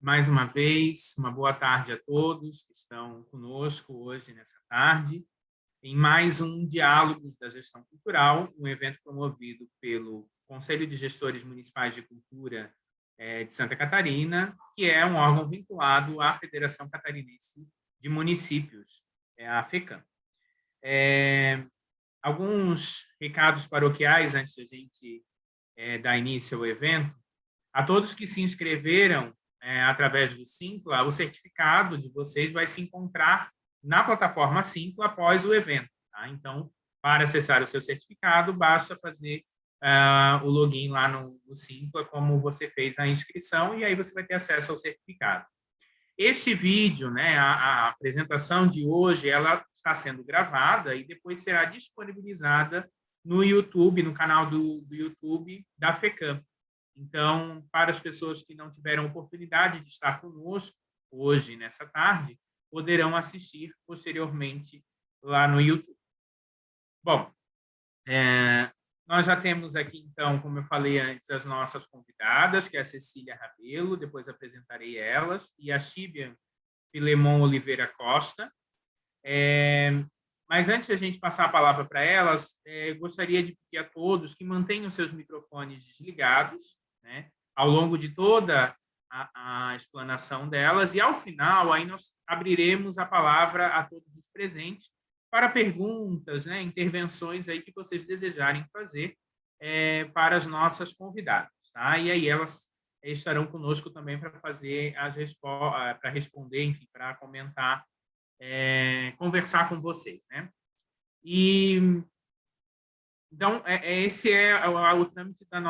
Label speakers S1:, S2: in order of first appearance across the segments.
S1: mais uma vez, uma boa tarde a todos que estão conosco hoje, nessa tarde, em mais um Diálogos da Gestão Cultural, um evento promovido pelo Conselho de Gestores Municipais de Cultura de Santa Catarina, que é um órgão vinculado à Federação Catarinense de Municípios, a FECAM. Alguns recados paroquiais antes de a gente dar início ao evento. A todos que se inscreveram através do Simpla, o certificado de vocês vai se encontrar na plataforma Simpla após o evento. Tá? Então, para acessar o seu certificado, basta fazer o login lá no Simpla, como você fez a inscrição, e aí você vai ter acesso ao certificado. Este vídeo, a apresentação de hoje, ela está sendo gravada e depois será disponibilizada no YouTube, no canal do YouTube da FECAM. Então, para as pessoas que não tiveram oportunidade de estar conosco hoje, nessa tarde, poderão assistir posteriormente lá no YouTube. Bom, nós já temos aqui, então, como eu falei antes, as nossas convidadas, que é a Cecília Rabelo, depois apresentarei elas, e a Xibian Filemon Oliveira Costa. Mas antes de a gente passar a palavra para elas, gostaria de pedir a todos que mantenham seus microfones desligados, ao longo de toda a explanação delas, e ao final aí nós abriremos a palavra a todos os presentes para perguntas, intervenções aí que vocês desejarem fazer para as nossas convidadas. Tá? E aí elas estarão conosco também para fazer para responder, enfim, para comentar, conversar com vocês. Então, esse é o trâmite do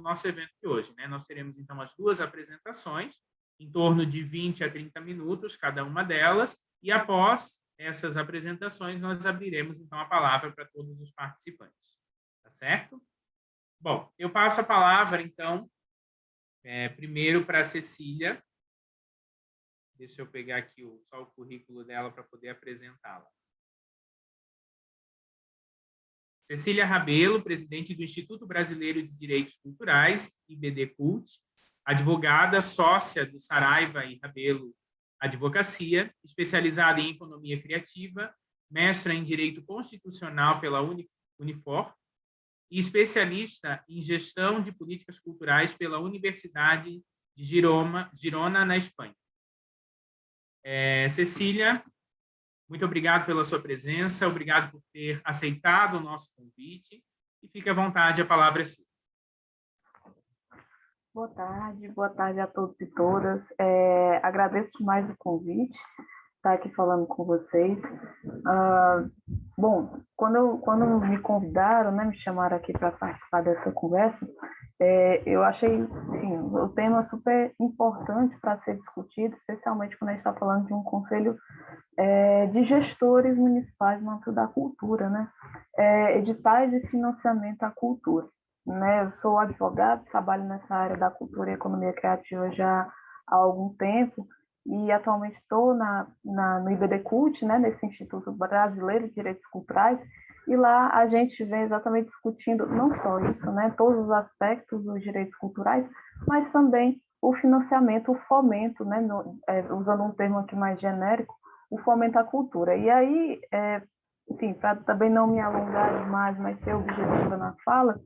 S1: nosso evento de hoje. Nós teremos, então, as duas apresentações, em torno de 20 a 30 minutos, cada uma delas, e após essas apresentações, nós abriremos, então, a palavra para todos os participantes. Tá certo? Bom, eu passo a palavra, então, primeiro para a Cecília. Deixa eu pegar aqui só o currículo dela para poder apresentá-la. Cecília Rabelo, presidente do Instituto Brasileiro de Direitos Culturais, IBDCult, advogada, sócia do Saraiva e Rabelo Advocacia, especializada em economia criativa, mestra em Direito Constitucional pela Unifor e especialista em gestão de políticas culturais pela Universidade de Girona, na Espanha. Cecília, muito obrigado pela sua presença, obrigado por ter aceitado o nosso convite e fique à vontade, a palavra é sua.
S2: Boa tarde a todos e todas. Agradeço demais o convite, estar aqui falando com vocês. Bom, quando me convidaram, me chamaram aqui para participar dessa conversa, eu achei o tema super importante para ser discutido, especialmente quando a gente está falando de um conselho de gestores municipais no âmbito da cultura, editais de financiamento à cultura. Eu sou advogada, trabalho nessa área da cultura e economia criativa já há algum tempo e atualmente estou no IBDCult, nesse Instituto Brasileiro de Direitos Culturais, e lá a gente vem exatamente discutindo não só isso, todos os aspectos dos direitos culturais, mas também o financiamento, o fomento, usando um termo aqui mais genérico, o fomento à cultura. E aí, enfim, para também não me alongar demais, mas ser objetiva na fala,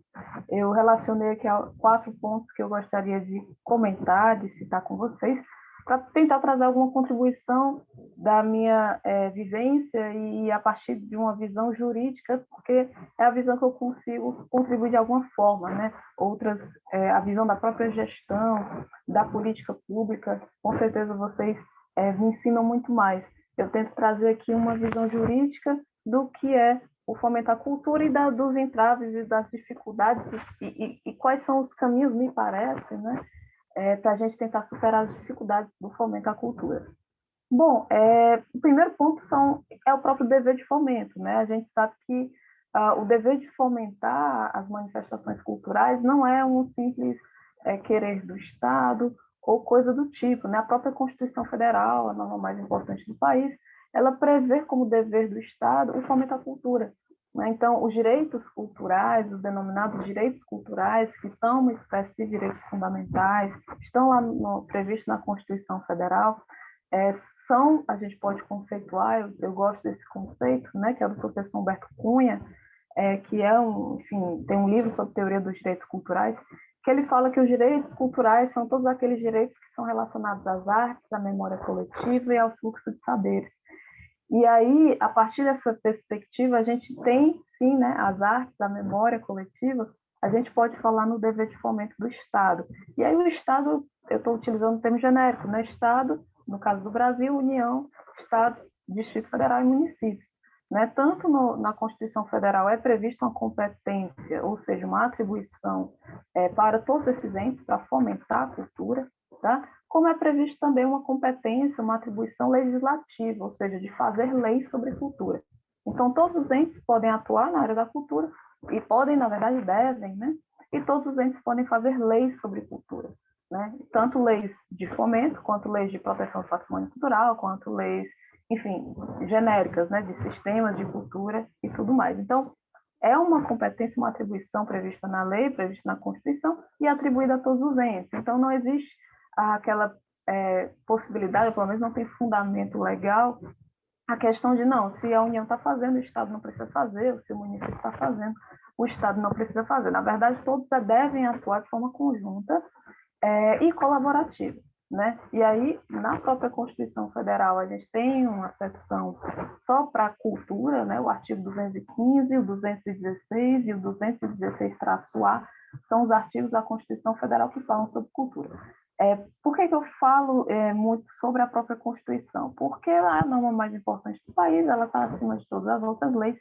S2: eu relacionei aqui 4 pontos que eu gostaria de comentar, de citar com vocês, para tentar trazer alguma contribuição da minha vivência e a partir de uma visão jurídica, porque é a visão que eu consigo contribuir de alguma forma, Outras, a visão da própria gestão, da política pública, com certeza vocês me ensinam muito mais. Eu tento trazer aqui uma visão jurídica do que é o fomento à cultura e dos entraves e das dificuldades e quais são os caminhos, me parece, para a gente tentar superar as dificuldades do fomento à cultura. Bom, o primeiro ponto é o próprio dever de fomento. A gente sabe que o dever de fomentar as manifestações culturais não é um simples querer do Estado ou coisa do tipo. A própria Constituição Federal, a norma mais importante do país, ela prevê como dever do Estado o fomento à cultura. né? Então, os direitos culturais, os denominados direitos culturais, que são uma espécie de direitos fundamentais, estão lá previstos na Constituição Federal, a gente pode conceituar, eu gosto desse conceito, né, que é do professor Humberto Cunha, que enfim, tem um livro sobre teoria dos direitos culturais, que ele fala que os direitos culturais são todos aqueles direitos que são relacionados às artes, à memória coletiva e ao fluxo de saberes. E aí, a partir dessa perspectiva, a gente tem, sim, né, as artes, a memória coletiva, a gente pode falar no dever de fomento do Estado. E aí o Estado, eu estou utilizando o termo genérico, né? Estado, no caso do Brasil, União, Estados, Distrito Federal e municípios. Né? Tanto na Constituição Federal é prevista uma competência, ou seja, uma atribuição para todos esses entes, para fomentar a cultura, tá? Como é previsto também uma competência, uma atribuição legislativa, ou seja, de fazer leis sobre cultura. Então, todos os entes podem atuar na área da cultura, e podem, na verdade, devem, né? E todos os entes podem fazer leis sobre cultura, né? Tanto leis de fomento, quanto leis de proteção do patrimônio cultural, quanto leis, enfim, genéricas, né? De sistemas de cultura e tudo mais. Então, é uma competência, uma atribuição prevista na lei, prevista na Constituição e atribuída a todos os entes. Então, não existe aquela possibilidade, pelo menos não tem fundamento legal, a questão de não, se a União está fazendo, o Estado não precisa fazer, ou se o município está fazendo, o Estado não precisa fazer. Na verdade, todos devem atuar de forma conjunta e colaborativa. Né? E aí, na própria Constituição Federal, a gente tem uma seção só para a cultura, né? O artigo 215, o 216 e o 216-A são os artigos da Constituição Federal que falam sobre cultura. Por que eu falo muito sobre a própria Constituição? Porque ela é a norma mais importante do país, ela está acima de todas as outras leis,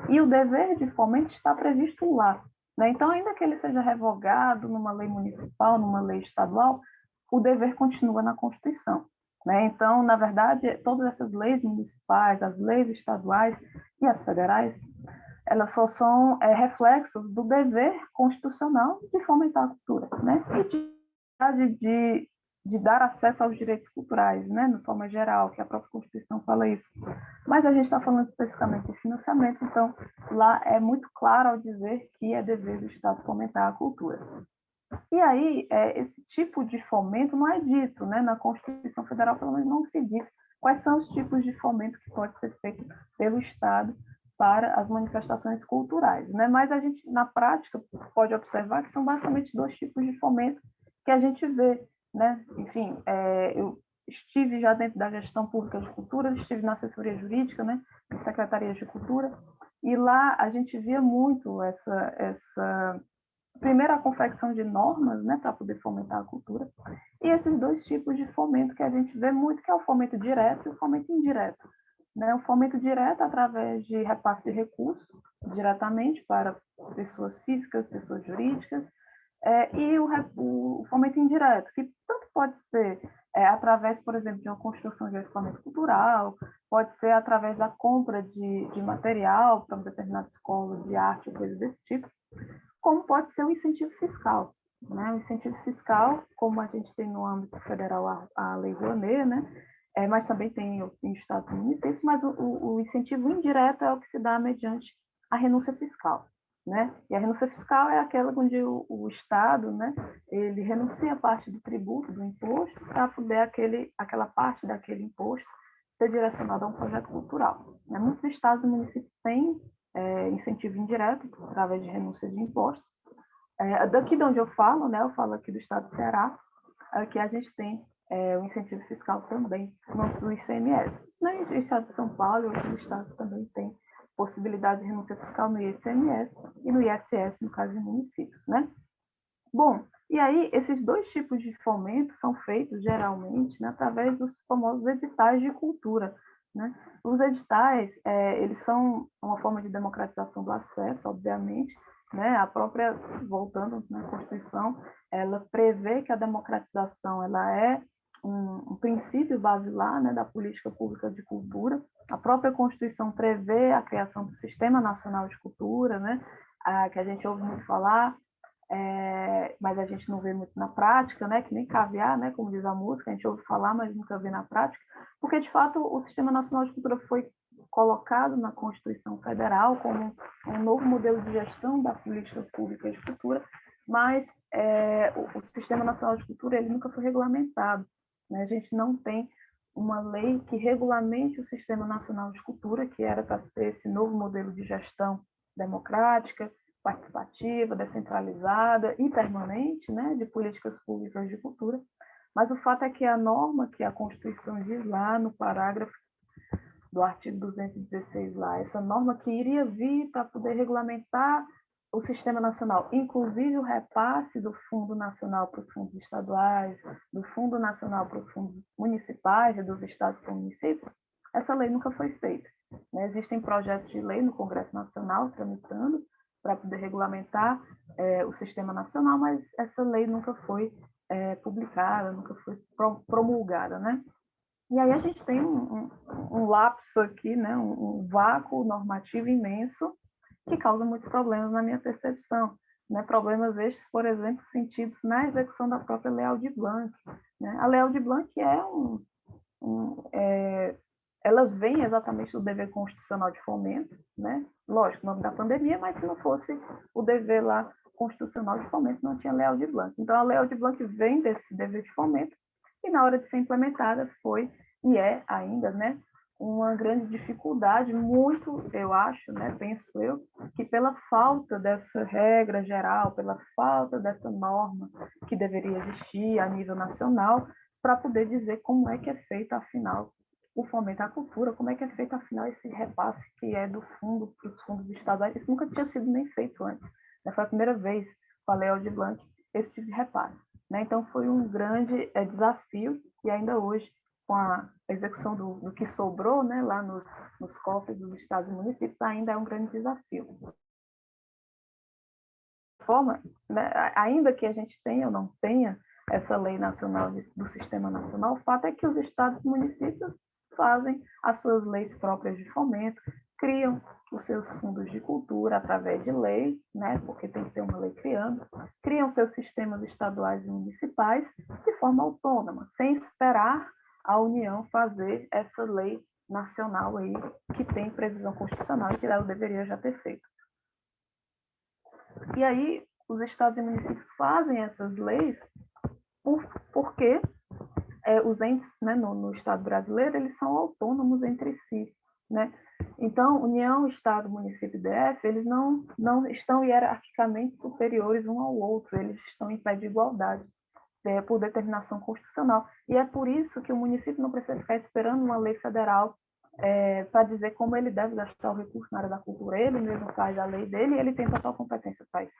S2: e o dever de fomento está previsto lá. Né? Então, ainda que ele seja revogado numa lei municipal, numa lei estadual, o dever continua na Constituição. Né? Então, na verdade, todas essas leis municipais, as leis estaduais e as federais, elas só são reflexos do dever constitucional de fomentar a cultura, né? E de dar acesso aos direitos culturais, né? De forma geral, que a própria Constituição fala isso. Mas a gente está falando especificamente de financiamento, então lá é muito claro ao dizer que é dever do Estado fomentar a cultura. E aí, esse tipo de fomento não é dito, né? Na Constituição Federal, pelo menos, não se diz quais são os tipos de fomento que pode ser feito pelo Estado para as manifestações culturais, né? Mas a gente, na prática, pode observar que são basicamente dois tipos de fomento que a gente vê, né? Enfim, eu estive já dentro da gestão pública de cultura, estive na assessoria jurídica, né? Em secretarias de cultura, e lá a gente via muito essa primeiro, a confecção de normas, né, para poder fomentar a cultura, e esses dois tipos de fomento que a gente vê muito, que é o fomento direto e o fomento indireto. Né? O fomento direto através de repasse de recursos, diretamente para pessoas físicas, pessoas jurídicas, e o fomento indireto, que tanto pode ser através, por exemplo, de uma construção de equipamento cultural, pode ser através da compra de material para uma determinada escola de arte ou coisa desse tipo, como pode ser o incentivo fiscal. Né? O incentivo fiscal, como a gente tem no âmbito federal a Lei Rouanet, né? Mas também tem em estados e municípios, mas o incentivo indireto é o que se dá mediante a renúncia fiscal. Né? E a renúncia fiscal é aquela onde o Estado, né, ele renuncia parte do tributo, do imposto, para poder aquela parte daquele imposto ser direcionada a um projeto cultural. Né? Muitos estados e municípios têm incentivo indireto, através de renúncia de impostos. Daqui de onde eu falo, né, eu falo aqui do estado do Ceará, que a gente tem o incentivo fiscal também no ICMS. No estado de São Paulo e outros estados também tem possibilidade de renúncia fiscal no ICMS e no ISS, no caso de municípios. Né? Bom, e aí esses dois tipos de fomento são feitos geralmente, né, através dos famosos editais de cultura. Né? Os editais, eles são uma forma de democratização do acesso, obviamente, né? A própria, voltando na Constituição, ela prevê que a democratização ela é um princípio basilar, né, da política pública de cultura. A própria Constituição prevê a criação do Sistema Nacional de Cultura, né, que a gente ouve muito falar, mas a gente não vê muito na prática, né? Que nem caviar, né? Como diz a música, a gente ouve falar, mas nunca vê na prática, porque de fato o Sistema Nacional de Cultura foi colocado na Constituição Federal como um novo modelo de gestão da política pública de cultura, mas o Sistema Nacional de Cultura ele nunca foi regulamentado, né? A gente não tem uma lei que regulamente o Sistema Nacional de Cultura, que era para ser esse novo modelo de gestão democrática, participativa, descentralizada e permanente, né, de políticas públicas de cultura. Mas o fato é que a norma que a Constituição diz lá no parágrafo do artigo 216 lá, essa norma que iria vir para poder regulamentar o sistema nacional, inclusive o repasse do Fundo Nacional para os fundos estaduais, do Fundo Nacional para os fundos municipais, dos estados para o município, essa lei nunca foi feita, né? Existem projetos de lei no Congresso Nacional tramitando para poder regulamentar o sistema nacional, mas essa lei nunca foi publicada, nunca foi promulgada, né? E aí a gente tem um lapso aqui, né? Um vácuo normativo imenso que causa muitos problemas na minha percepção, né? Problemas estes, por exemplo, sentidos na execução da própria Lei Aldir Blanc, né? A Lei Aldir Blanc ela vem exatamente do dever constitucional de fomento, né? Lógico, no nome da pandemia, mas se não fosse o dever lá constitucional de fomento, não tinha Lei Aldir Blanc. Então, a Lei Aldir Blanc vem desse dever de fomento e, na hora de ser implementada, foi e é ainda, né, uma grande dificuldade, muito, eu acho, né, penso eu, que pela falta dessa regra geral, pela falta dessa norma que deveria existir a nível nacional, para poder dizer como é que é feito, afinal, o fomento à cultura, como é que é feito, afinal, esse repasse que é do fundo para os fundos estaduais. Isso nunca tinha sido nem feito antes, né? Foi a primeira vez, com a Lei Aldir Blanc, esse tipo de repasse, né? Então, foi um grande desafio, e ainda hoje, com a execução do que sobrou, né, lá nos cofres dos estados e municípios, ainda é um grande desafio. De forma, né, ainda que a gente tenha ou não tenha essa lei nacional do sistema nacional, o fato é que os estados e municípios fazem as suas leis próprias de fomento, criam os seus fundos de cultura através de lei, né, porque tem que ter uma lei criam seus sistemas estaduais e municipais de forma autônoma, sem esperar a União fazer essa lei nacional aí que tem previsão constitucional e que ela deveria já ter feito. E aí os estados e municípios fazem essas leis porque os entes, né, no Estado brasileiro, eles são autônomos entre si, né? Então, União, Estado, Município e DF, eles não estão hierarquicamente superiores um ao outro, eles estão em pé de igualdade, por determinação constitucional. E é por isso que o município não precisa ficar esperando uma lei federal para dizer como ele deve gastar o recurso na área da cultura. Ele mesmo faz a lei dele e ele tem total competência para isso,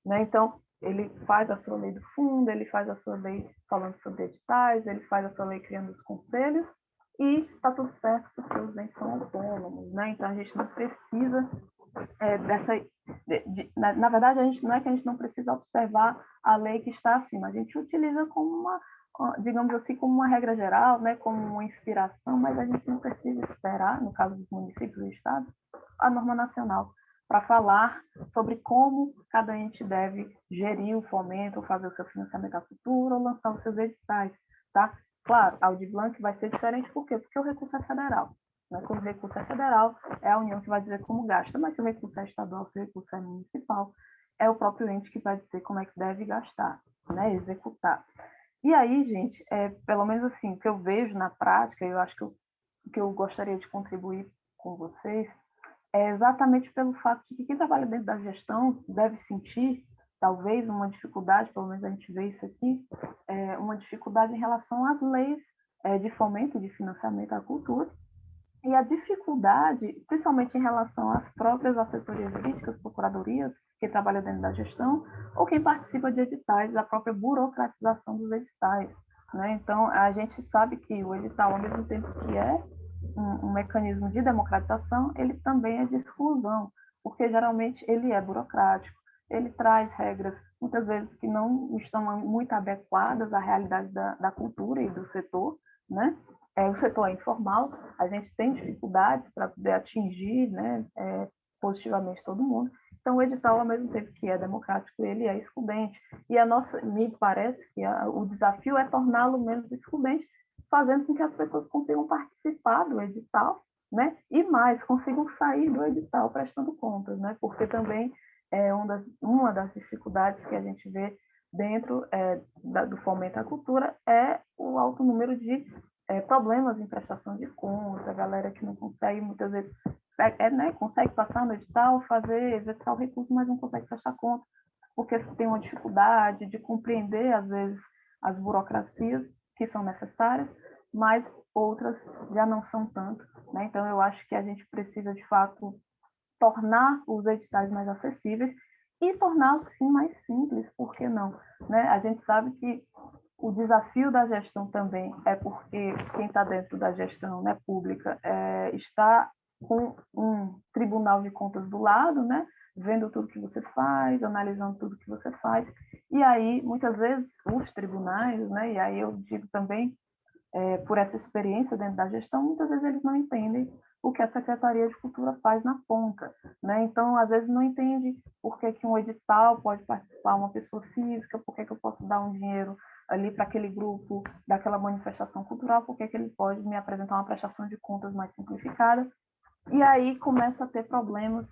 S2: né? Então, ele faz a sua lei do fundo, ele faz a sua lei falando sobre editais, ele faz a sua lei criando os conselhos, e está tudo certo porque os entes são autônomos, né? Então, a gente não precisa na verdade, não é que a gente não precisa observar a lei que está acima, a gente utiliza como uma, digamos assim, como uma regra geral, né, como uma inspiração, mas a gente não precisa esperar, no caso dos municípios e estados, a norma nacional para falar sobre como cada ente deve gerir o fomento, ou fazer o seu financiamento à cultura, ou lançar os seus editais, tá? Claro, a Aldir Blanc vai ser diferente, por quê? Porque o recurso é federal. Quando o recurso é federal, é a União que vai dizer como gasta, mas se o recurso é estadual, se o recurso é municipal, é o próprio ente que vai dizer como é que deve gastar, né, executar. E aí, gente, pelo menos assim, o que eu vejo na prática, eu acho que eu gostaria de contribuir com vocês, é exatamente pelo fato de que quem trabalha dentro da gestão deve sentir, talvez, uma dificuldade, pelo menos a gente vê isso aqui, uma dificuldade em relação às leis de fomento e de financiamento à cultura, e a dificuldade, principalmente em relação às próprias assessorias jurídicas, procuradorias, que trabalham dentro da gestão, ou quem participa de editais, a própria burocratização dos editais, né? Então, a gente sabe que o edital, ao mesmo tempo que é um mecanismo de democratização, ele também é de exclusão, porque geralmente ele é burocrático, ele traz regras, muitas vezes, que não estão muito adequadas à realidade da cultura e do setor, né? O setor é informal, a gente tem dificuldades para poder atingir, né, positivamente todo mundo. Então, o edital, ao mesmo tempo que é democrático, ele é excludente. E me parece que o desafio é torná-lo menos excludente, fazendo com que as pessoas consigam participar do edital, né? E mais, consigam sair do edital prestando contas, né? Porque também é uma das dificuldades que a gente vê dentro do fomento à cultura é o alto número de problemas em prestação de contas, a galera que não consegue muitas vezes né, consegue passar no edital, executar o recurso, mas não consegue prestar conta, porque tem uma dificuldade de compreender, às vezes, as burocracias que são necessárias, mas outras já não são tanto, né? Então, eu acho que a gente precisa, de fato, tornar os editais mais acessíveis e torná-los, sim, mais simples, por que não? Né? A gente sabe que o desafio da gestão também é porque quem está dentro da gestão, né, pública está com um tribunal de contas do lado, né, vendo tudo que você faz, analisando tudo que você faz. E aí, muitas vezes, os tribunais, né, e aí eu digo também por essa experiência dentro da gestão, muitas vezes eles não entendem o que a Secretaria de Cultura faz na ponta, né? Então, às vezes não entende por que um edital pode participar uma pessoa física, por que eu posso dar um dinheiro ali para aquele grupo, daquela manifestação cultural, por que ele pode me apresentar uma prestação de contas mais simplificada. E aí começa a ter problemas,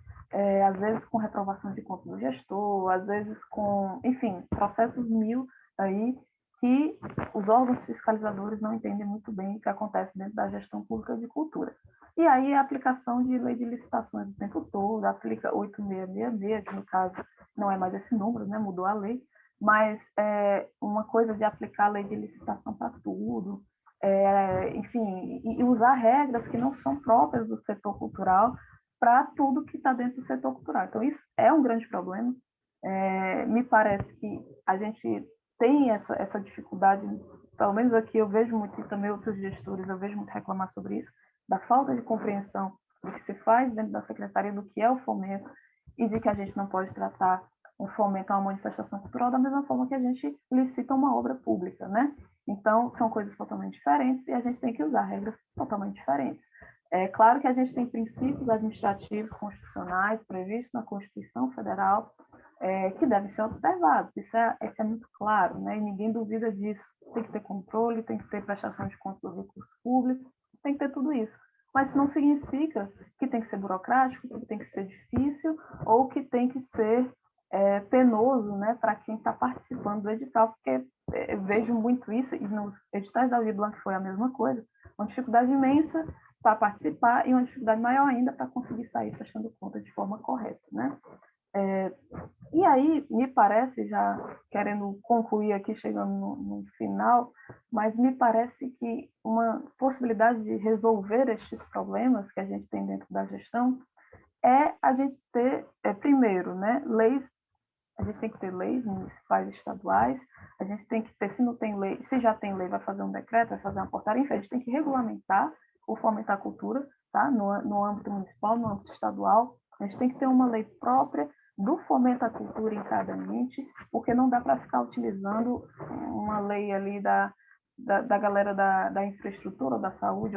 S2: às vezes com reprovação de contas do gestor, às vezes com, enfim, processos mil aí que os órgãos fiscalizadores não entendem muito bem o que acontece dentro da gestão pública de cultura. E aí a aplicação de lei de licitações o tempo todo, aplica 8666, que no caso não é mais esse número, né, mudou a lei, mas uma coisa de aplicar a lei de licitação para tudo, enfim, e usar regras que não são próprias do setor cultural para tudo que está dentro do setor cultural. Então, isso é um grande problema. Me parece que a gente tem essa dificuldade, pelo menos aqui eu vejo muito, e também outros gestores, eu vejo muito reclamar sobre isso, da falta de compreensão do que se faz dentro da secretaria, do que é o fomento, e de que a gente não pode tratar um fomento a uma manifestação cultural da mesma forma que a gente licita uma obra pública, né? Então, são coisas totalmente diferentes e a gente tem que usar regras totalmente diferentes. É claro que a gente tem princípios administrativos constitucionais previstos na Constituição Federal que devem ser observados. Isso é muito claro, né? E ninguém duvida disso. Tem que ter controle, tem que ter prestação de contas do recurso público, tem que ter tudo isso. Mas isso não significa que tem que ser burocrático, que tem que ser difícil ou que tem que ser penoso, né, para quem está participando do edital, porque eu vejo muito isso, e nos editais da Aldir Blanc foi a mesma coisa, uma dificuldade imensa para participar e uma dificuldade maior ainda para conseguir sair prestando conta de forma correta, né? E aí, me parece, já querendo concluir aqui, chegando no final, mas me parece que uma possibilidade de resolver estes problemas que a gente tem dentro da gestão é a gente ter, primeiro, né, leis. A gente tem que ter leis municipais e estaduais, a gente tem que ter, se não tem lei, se já tem lei, vai fazer um decreto, vai fazer uma portaria, enfim, a gente tem que regulamentar ou fomentar a cultura, tá? No âmbito municipal, no âmbito estadual, a gente tem que ter uma lei própria do fomento à cultura em cada ente, porque não dá para ficar utilizando uma lei ali da galera da infraestrutura, da saúde,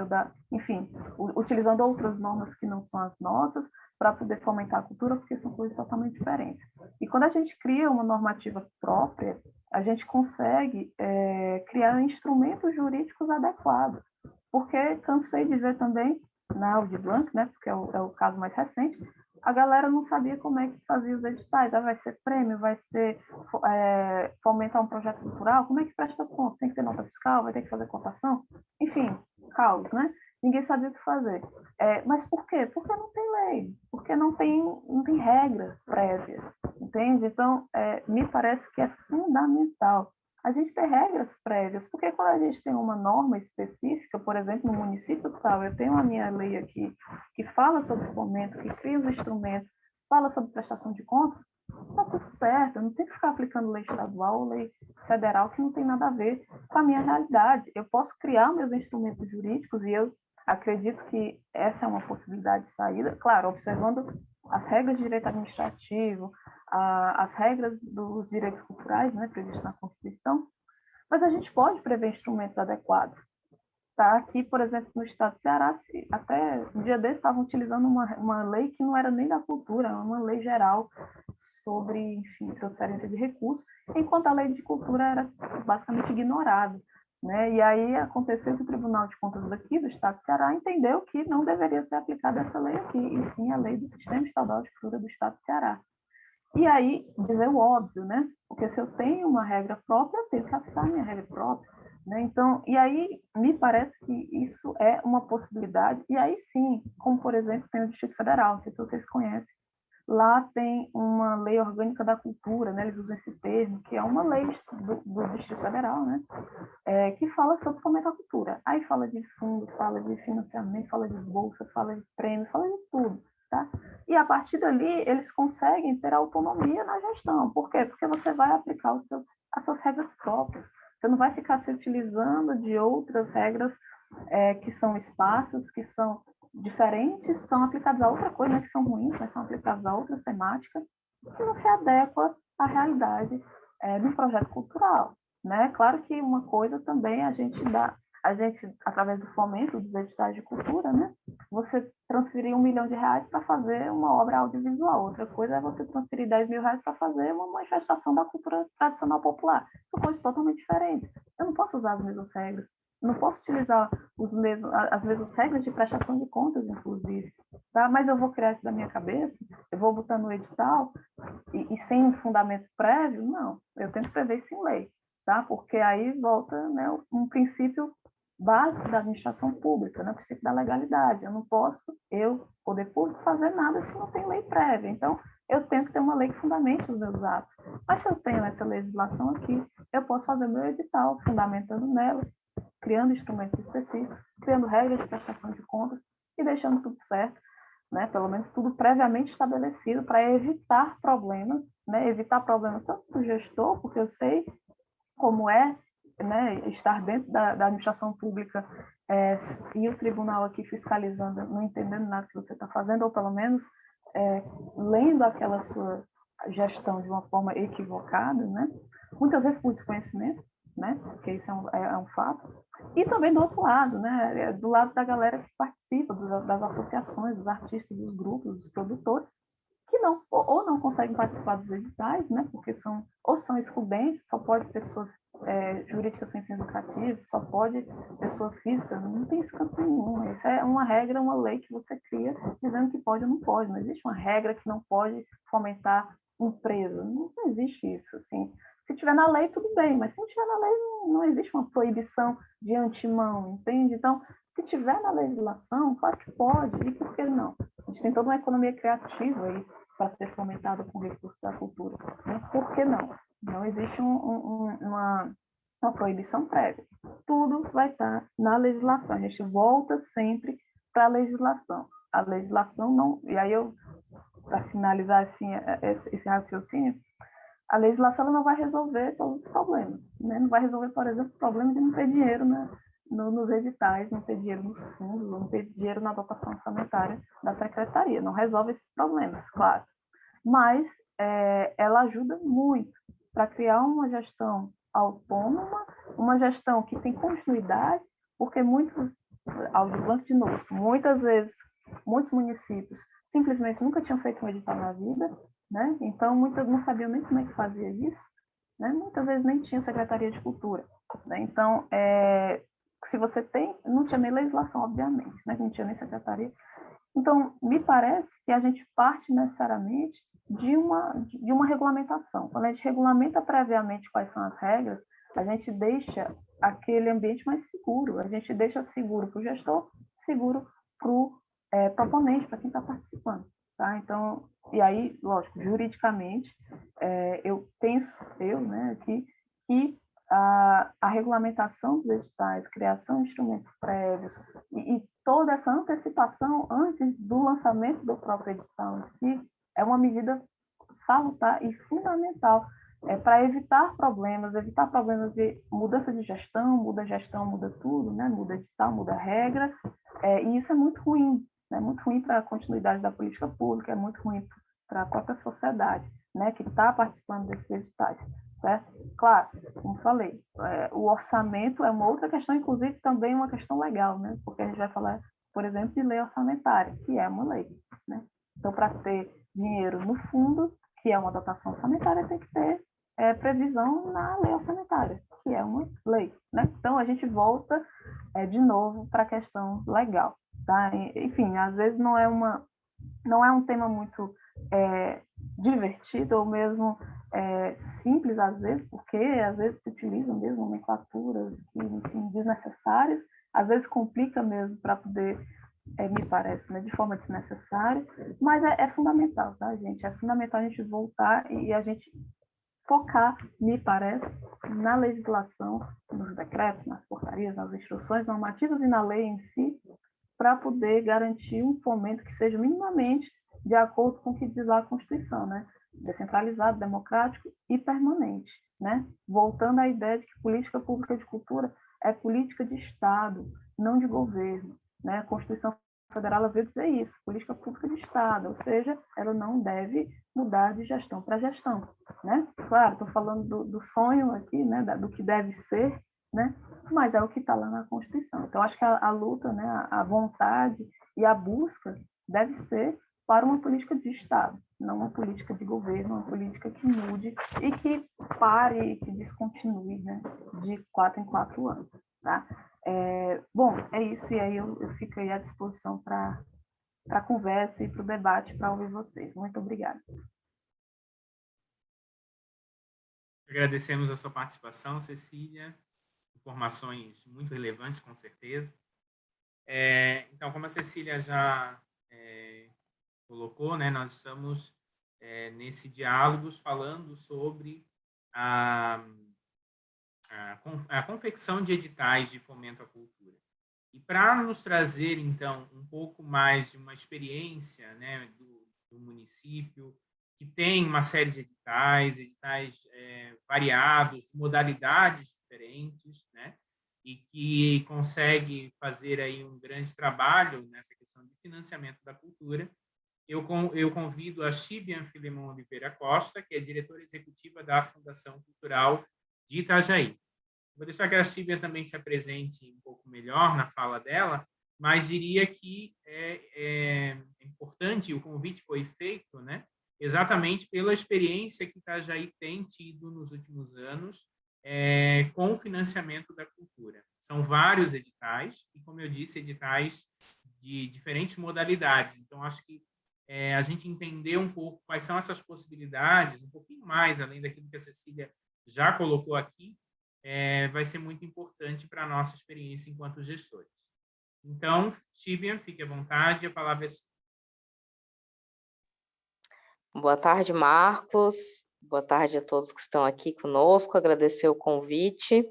S2: enfim, utilizando outras normas que não são as nossas, para poder fomentar a cultura, porque são coisas totalmente diferentes. E quando a gente cria uma normativa própria, a gente consegue criar instrumentos jurídicos adequados. Porque cansei de ver também, na Aldir Blanc, né, porque é o caso mais recente, a galera não sabia como é que fazia os editais. Vai ser prêmio, vai ser fomentar um projeto cultural, como é que presta conta? Tem que ter nota fiscal, vai ter que fazer cotação? Enfim, caos, né? Ninguém sabia o que fazer. Mas por quê? Porque não tem lei, porque não tem regra prévia, entende? Então, me parece que é fundamental a gente ter regras prévias, porque quando a gente tem uma norma específica, por exemplo, no município tal, eu tenho a minha lei aqui que fala sobre fomento, que cria os instrumentos, fala sobre prestação de contas, está tudo certo, eu não tenho que ficar aplicando lei estadual ou lei federal que não tem nada a ver com a minha realidade. Eu posso criar meus instrumentos jurídicos e eu acredito que essa é uma possibilidade de saída, claro, observando as regras de direito administrativo, as regras dos direitos culturais, né, previstos na Constituição, mas a gente pode prever instrumentos adequados. Tá? Aqui, por exemplo, no estado do Ceará, até um dia desses estavam utilizando uma lei que não era nem da cultura, era uma lei geral sobre, enfim, transferência de recursos, enquanto a lei de cultura era basicamente ignorada. né? E aí aconteceu que o Tribunal de Contas daqui do Estado do Ceará entendeu que não deveria ser aplicada essa lei aqui, e sim a lei do Sistema Estadual de Cultura do Estado do Ceará. E aí, dizer o óbvio, né? Porque se eu tenho uma regra própria, eu tenho que aplicar a minha regra própria. Né? Então, e aí me parece que isso é uma possibilidade. E aí sim, como por exemplo tem o Distrito Federal, não sei se vocês conhecem, lá tem uma lei orgânica da cultura, né? Eles usam esse termo, que é uma lei do Distrito Federal, né? Que fala sobre fomento à cultura. Aí fala de fundo, fala de financiamento, fala de bolsa, fala de prêmio, fala de tudo. Tá? E a partir dali, eles conseguem ter autonomia na gestão. Por quê? Porque você vai aplicar as suas regras próprias. Você não vai ficar se utilizando de outras regras que são espaços, que são diferentes, são aplicados a outra coisa, né, que são ruins, mas são aplicados a outras temáticas, que não se adequa à realidade do projeto cultural. Né? Claro que uma coisa também a gente, através do fomento dos editais de cultura, né? Você transferir R$ 1 milhão para fazer uma obra audiovisual. Outra coisa é você transferir R$ 10 mil para fazer uma manifestação da cultura tradicional popular. São coisas totalmente diferentes. Eu não posso usar as mesmas regras. Eu não posso utilizar as mesmas regras de prestação de contas, inclusive. Tá? Mas eu vou criar isso da minha cabeça, eu vou botar no edital, e sem um fundamento prévio, não. Eu tenho que prever isso em lei. Tá? Porque aí volta, né, um princípio básico da administração pública, né, o princípio da legalidade. Eu não posso, poder público, fazer nada se não tem lei prévia. Então, eu tenho que ter uma lei que fundamente os meus atos. Mas se eu tenho essa legislação aqui, eu posso fazer meu edital, fundamentando nela, criando instrumentos específicos, criando regras de prestação de contas e deixando tudo certo, né? Pelo menos tudo previamente estabelecido para evitar problemas, né? Evitar problemas tanto do gestor, porque eu sei como é, né, estar dentro da administração pública e o tribunal aqui fiscalizando, não entendendo nada que você está fazendo, ou pelo menos lendo aquela sua gestão de uma forma equivocada, né? Muitas vezes por desconhecimento, né? Porque isso é um fato. E também do outro lado, né? Do lado da galera que participa, das associações, dos artistas, dos grupos, dos produtores, que não, ou não conseguem participar dos editais, né? Porque ou são excludentes, só pode pessoas jurídicas sem fins lucrativos, só pode pessoa física, não tem escanto nenhum. Isso é uma regra, uma lei que você cria dizendo que pode ou não pode. Não existe uma regra que não pode fomentar empresa. Não existe isso. Assim. Se tiver na lei, tudo bem, mas se não tiver na lei, não existe uma proibição de antemão, entende? Então, se tiver na legislação, claro que pode, e por que não? A gente tem toda uma economia criativa aí para ser fomentada com recursos da cultura. Né? Por que não? Não existe uma proibição prévia. Tudo vai estar na legislação. A gente volta sempre para a legislação. A legislação não... E aí, para finalizar assim, esse raciocínio, a legislação não vai resolver todos os problemas. Né? Não vai resolver, por exemplo, o problema de não ter dinheiro nos editais, não ter dinheiro nos fundos, não ter dinheiro na dotação orçamentária da secretaria. Não resolve esses problemas, claro. Mas ela ajuda muito para criar uma gestão autônoma, uma gestão que tem continuidade, porque de novo, muitas vezes, muitos municípios simplesmente nunca tinham feito um edital na vida, né? Então, muitas não sabiam nem como é que fazia isso, né? Muitas vezes nem tinha Secretaria de Cultura. Né? Então, se você tem, não tinha nem legislação, obviamente, né? Não tinha nem secretaria. Então, me parece que a gente parte necessariamente de uma regulamentação. Quando a gente regulamenta previamente quais são as regras, a gente deixa aquele ambiente mais seguro. A gente deixa seguro para o gestor, seguro para o proponente, para quem está participando. Tá? Então, e aí, lógico, juridicamente, eu penso, né, que a regulamentação dos editais, criação de instrumentos prévios e toda essa antecipação antes do lançamento do próprio edital em si é uma medida salutar e fundamental para evitar problemas de mudança de gestão, muda tudo, né? Muda edital, muda regra, e isso é muito ruim, é muito ruim para a continuidade da política pública, é muito ruim para a própria sociedade, né? Que está participando desses editais. Certo? Claro, como falei, o orçamento é uma outra questão, inclusive também uma questão legal, né? Porque a gente vai falar, por exemplo, de lei orçamentária, que é uma lei. Né? Então, para ter dinheiro no fundo, que é uma dotação orçamentária, tem que ter previsão na lei orçamentária, que é uma lei. Né? Então, Então, a gente volta de novo para a questão legal. Tá? Enfim, às vezes não é um tema muito divertido ou mesmo simples, às vezes, porque às vezes se utilizam mesmo nomenclaturas que, enfim, desnecessárias, às vezes complica mesmo para poder, me parece, né, de forma desnecessária, mas é fundamental, tá, gente? É fundamental a gente voltar e a gente focar, me parece, na legislação, nos decretos, nas portarias, nas instruções normativas e na lei em si, para poder garantir um fomento que seja minimamente de acordo com o que diz lá a Constituição, né? Descentralizado, democrático e permanente, né? Voltando à ideia de que política pública de cultura é política de Estado, não de governo, né? A Constituição Federal veio dizer isso, política pública de Estado, ou seja, ela não deve mudar de gestão para gestão, né? Claro, estou falando do sonho aqui, né? Do que deve ser, né? Mas é o que está lá na Constituição. Então, acho que a luta, né, a vontade e a busca deve ser para uma política de Estado, não uma política de governo, uma política que mude e que pare e que descontinue, né, de 4 em 4 anos. Tá? Bom, é isso, e aí eu fico aí à disposição para a conversa e para o debate, para ouvir vocês. Muito obrigada.
S1: Agradecemos a sua participação, Cecília. Informações muito relevantes, com certeza. Então, como a Cecília já colocou, né, nós estamos nesse diálogo falando sobre a confecção de editais de fomento à cultura. E para nos trazer, então, um pouco mais de uma experiência, né, do município, que tem uma série de editais variados, modalidades diferentes, né, e que consegue fazer aí um grande trabalho nessa questão de financiamento da cultura, eu convido a Chibian Filemon Oliveira Costa, que é diretora executiva da Fundação Cultural de Itajaí. Vou deixar que a Chibian também se apresente um pouco melhor na fala dela, mas diria que é importante, o convite foi feito, né, exatamente pela experiência que Itajaí tem tido nos últimos anos com o financiamento da cultura. São vários editais, e, como eu disse, editais de diferentes modalidades. Então, acho que a gente entender um pouco quais são essas possibilidades, um pouquinho mais, além daquilo que a Cecília já colocou aqui, vai ser muito importante para a nossa experiência enquanto gestores. Então, Chibian, fique à vontade, a palavra é sua.
S3: Boa tarde, Marcos. Boa tarde a todos que estão aqui conosco. Agradecer o convite.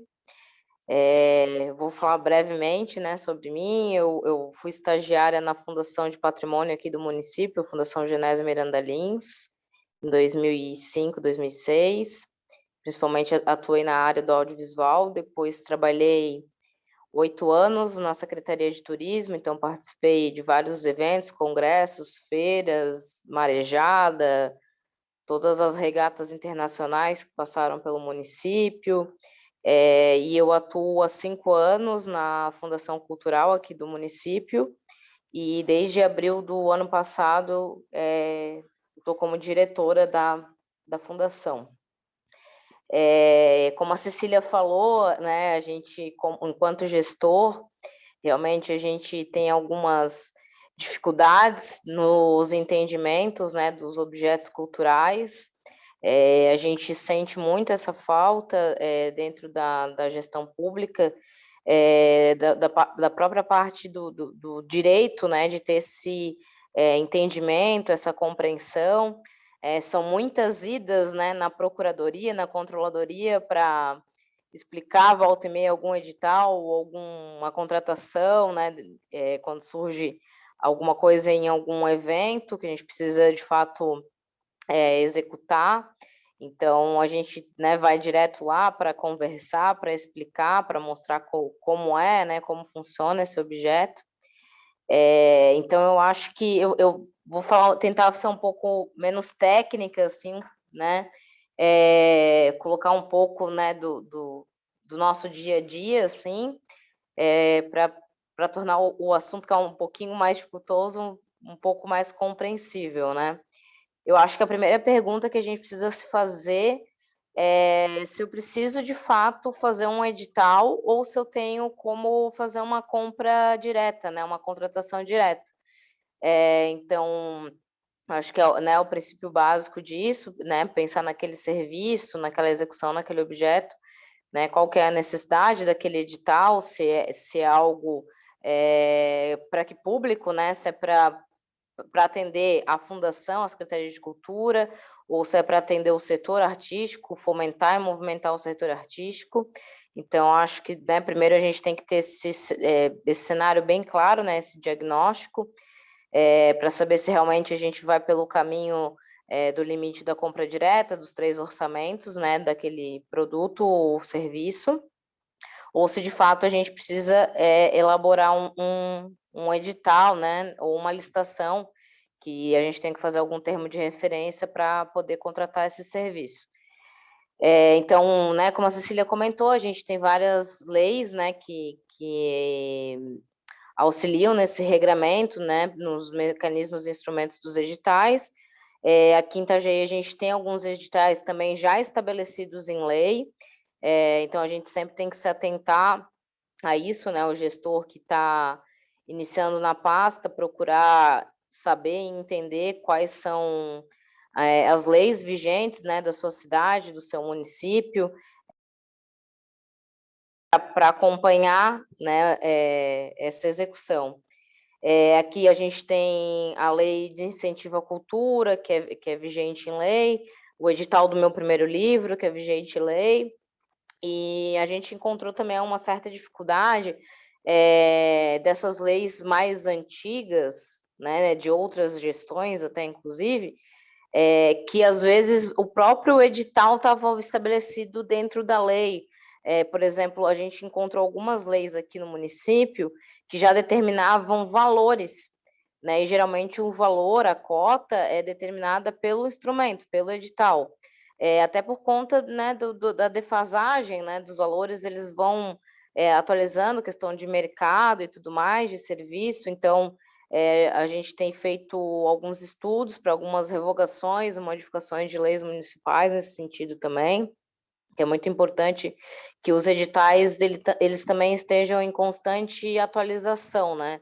S3: Vou falar brevemente, né, sobre mim. Eu fui estagiária na Fundação de Patrimônio aqui do município, Fundação Genésio Miranda Lins, em 2005, 2006. Principalmente atuei na área do audiovisual. Depois trabalhei 8 anos na Secretaria de Turismo, então participei de vários eventos, congressos, feiras, marejada, todas as regatas internacionais que passaram pelo município, e eu atuo há 5 anos na Fundação Cultural aqui do município, e desde abril do ano passado estou como diretora da Fundação. Como a Cecília falou, né, a gente, enquanto gestor, realmente a gente tem algumas dificuldades nos entendimentos, né, dos objetos culturais. A gente sente muito essa falta dentro da gestão pública, da própria parte do direito, né, de ter esse entendimento, essa compreensão. São muitas idas, né, na procuradoria, na controladoria, para explicar, volta e meia, algum edital ou alguma contratação, né, quando surge alguma coisa em algum evento que a gente precisa, de fato, executar. Então, a gente, né, vai direto lá para conversar, para explicar, para mostrar como é, né, como funciona esse objeto. Então, eu acho que eu vou tentar ser um pouco menos técnica, assim, né, colocar um pouco, né, do nosso dia a dia, assim, para tornar o assunto, que é um pouquinho mais dificultoso, um pouco mais compreensível, né. Eu acho que a primeira pergunta que a gente precisa se fazer se eu preciso de fato fazer um edital ou se eu tenho como fazer uma compra direta, né, uma contratação direta. Então, acho que é, né, o princípio básico disso, né, pensar naquele serviço, naquela execução, naquele objeto, né, qual que é a necessidade daquele edital, se é algo para que público, né, se é para atender a fundação, a Secretaria de Cultura, ou se é para atender o setor artístico, fomentar e movimentar o setor artístico. Então, acho que, né, primeiro a gente tem que ter esse cenário bem claro, né, esse diagnóstico, para saber se realmente a gente vai pelo caminho do limite da compra direta, dos 3 orçamentos, né, daquele produto ou serviço, ou se de fato a gente precisa elaborar um edital, né, ou uma licitação, que a gente tem que fazer algum termo de referência para poder contratar esse serviço. Então, né, como a Cecília comentou, a gente tem várias leis, né, que auxiliam nesse regramento, né, nos mecanismos e instrumentos dos editais. Aqui em Itajaí a gente tem alguns editais também já estabelecidos em lei, então a gente sempre tem que se atentar a isso, né, o gestor que está iniciando na pasta, procurar saber e entender quais são as leis vigentes, né, da sua cidade, do seu município, para acompanhar, né, essa execução. Aqui a gente tem a lei de incentivo à cultura, que é vigente em lei, o edital do meu primeiro livro, que é vigente em lei, e a gente encontrou também uma certa dificuldade dessas leis mais antigas, né, de outras gestões até inclusive, que às vezes o próprio edital estava estabelecido dentro da lei. Por exemplo, a gente encontrou algumas leis aqui no município que já determinavam valores, né? E geralmente o valor, a cota, é determinada pelo instrumento, pelo edital. Até por conta, né, da defasagem, né, dos valores, eles vão atualizando questão de mercado e tudo mais, de serviço, então a gente tem feito alguns estudos para algumas revogações, modificações de leis municipais nesse sentido também, que é muito importante que os editais eles também estejam em constante atualização, né?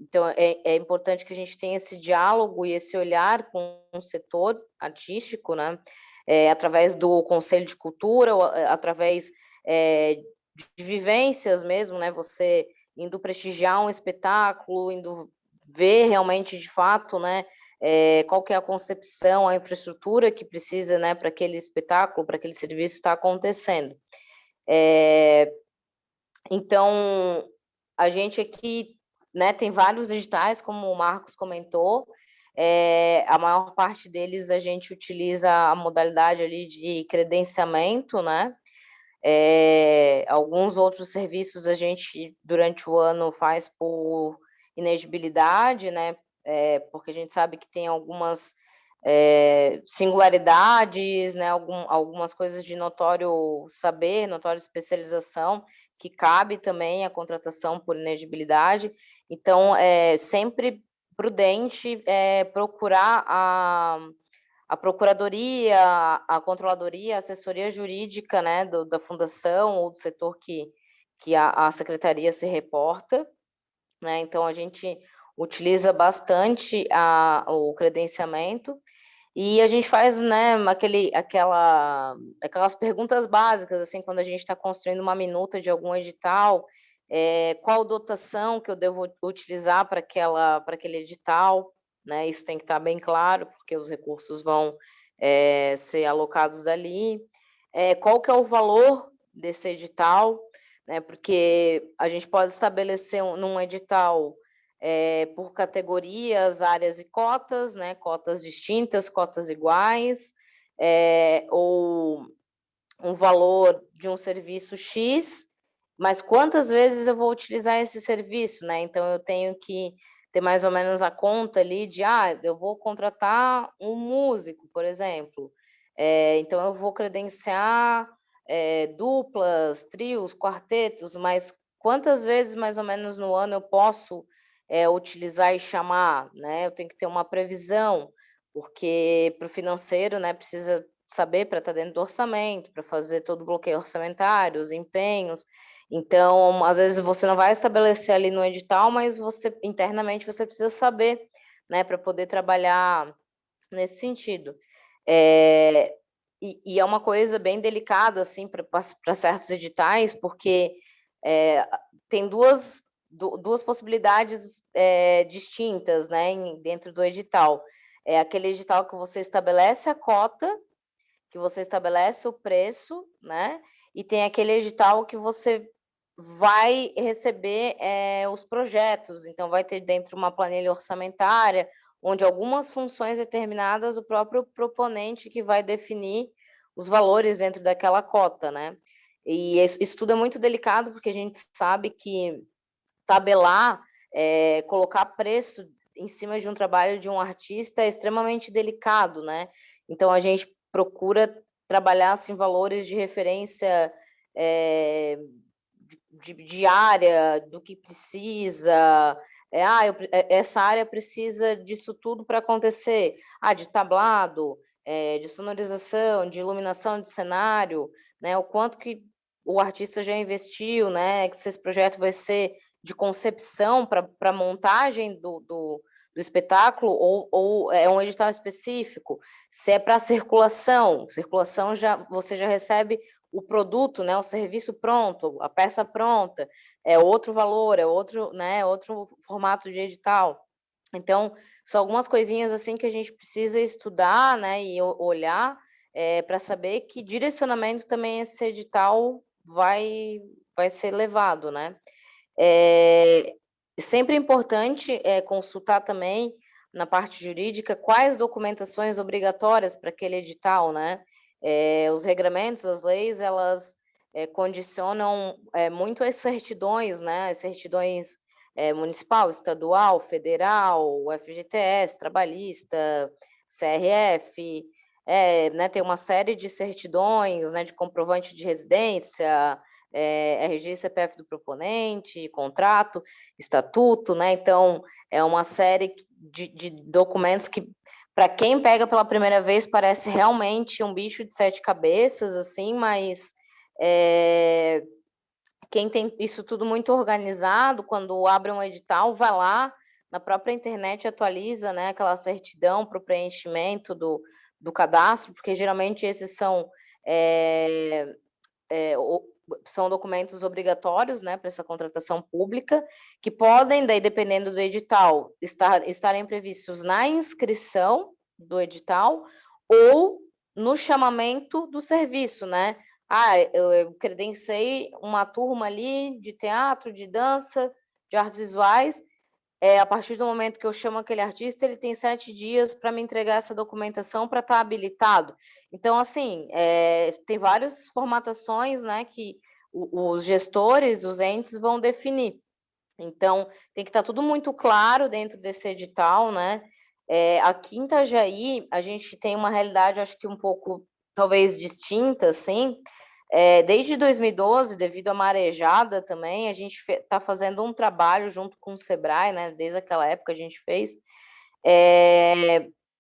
S3: Então, é importante que a gente tenha esse diálogo e esse olhar com o setor artístico, né? Através do Conselho de Cultura, ou através de vivências mesmo, né? Você indo prestigiar um espetáculo, indo ver realmente, de fato, né? Qual que é a concepção, a infraestrutura que precisa, né, para aquele espetáculo, para aquele serviço estar acontecendo. Então, a gente aqui, né, tem vários editais, como o Marcos comentou, a maior parte deles a gente utiliza a modalidade ali de credenciamento, né? Alguns outros serviços a gente, durante o ano, faz por inegibilidade, né? Porque a gente sabe que tem algumas singularidades, né? Algumas coisas de notório saber, notória especialização, que cabe também a contratação por inegibilidade. Então, é sempre prudente procurar a procuradoria, a controladoria, a assessoria jurídica, né, da fundação ou do setor que a secretaria se reporta, né? Então a gente utiliza bastante o credenciamento e a gente faz, né, aquelas perguntas básicas, assim, quando a gente está construindo uma minuta de algum edital, qual dotação que eu devo utilizar para aquele edital, né? Isso tem que estar bem claro, porque os recursos vão ser alocados dali. Qual que é o valor desse edital, né? Porque a gente pode estabelecer num edital por categorias, áreas e cotas, né? Cotas distintas, cotas iguais, ou um valor de um serviço X, mas quantas vezes eu vou utilizar esse serviço, né? Então, eu tenho que ter mais ou menos a conta ali de, eu vou contratar um músico, por exemplo. Então, eu vou credenciar duplas, trios, quartetos, mas quantas vezes, mais ou menos, no ano eu posso utilizar e chamar, né? Eu tenho que ter uma previsão, porque para o financeiro, né, precisa saber para estar dentro do orçamento, para fazer todo o bloqueio orçamentário, os empenhos. Então, às vezes você não vai estabelecer ali no edital, mas você internamente você precisa saber, né, para poder trabalhar nesse sentido. E é uma coisa bem delicada, assim, para certos editais, porque tem duas possibilidades distintas, né, dentro do edital. É aquele edital que você estabelece a cota, que você estabelece o preço, né, e tem aquele edital que você vai receber os projetos, então vai ter dentro uma planilha orçamentária, onde algumas funções determinadas, o próprio proponente que vai definir os valores dentro daquela cota, né? E isso tudo é muito delicado, porque a gente sabe que tabelar, colocar preço em cima de um trabalho de um artista é extremamente delicado, né? Então, a gente procura trabalhar assim, valores de referência diária, do que precisa. Essa área precisa disso tudo para acontecer. De tablado, de sonorização, de iluminação de cenário, né? O quanto que o artista já investiu, né? Que se esse projeto vai ser de concepção para montagem do espetáculo ou é um edital específico. Se é para circulação você já recebe o produto, né, o serviço pronto, a peça pronta, é outro valor, é outro, né, outro formato de edital. Então, são algumas coisinhas assim que a gente precisa estudar, né, e olhar para saber que direcionamento também esse edital vai ser levado, né? Sempre é importante consultar também na parte jurídica quais documentações obrigatórias para aquele edital, né? Os regramentos, as leis, elas condicionam muito as certidões, né? As certidões municipal, estadual, federal, FGTS, trabalhista, CRF, né? Tem uma série de certidões, né? De comprovante de residência, RG e CPF do proponente, contrato, estatuto, né? Então, é uma série de documentos que, para quem pega pela primeira vez, parece realmente um bicho de 7 cabeças, assim, mas quem tem isso tudo muito organizado, quando abre um edital, vai lá na própria internet, atualiza, né, aquela certidão para o preenchimento do cadastro, porque geralmente esses são documentos obrigatórios, né, para essa contratação pública, que podem, daí, dependendo do edital, estarem previstos na inscrição do edital ou no chamamento do serviço, né? Eu credenciei uma turma ali de teatro, de dança, de artes visuais. A partir do momento que eu chamo aquele artista, ele tem 7 dias para me entregar essa documentação para estar habilitado. Então, assim, tem várias formatações, né, que os gestores, os entes vão definir. Então, tem que estar tudo muito claro dentro desse edital, né? Aqui em Itajaí, a gente tem uma realidade, acho que um pouco, talvez, distinta, assim. Desde 2012, devido à marejada também, a gente está fazendo um trabalho junto com o Sebrae, né? Desde aquela época a gente fez,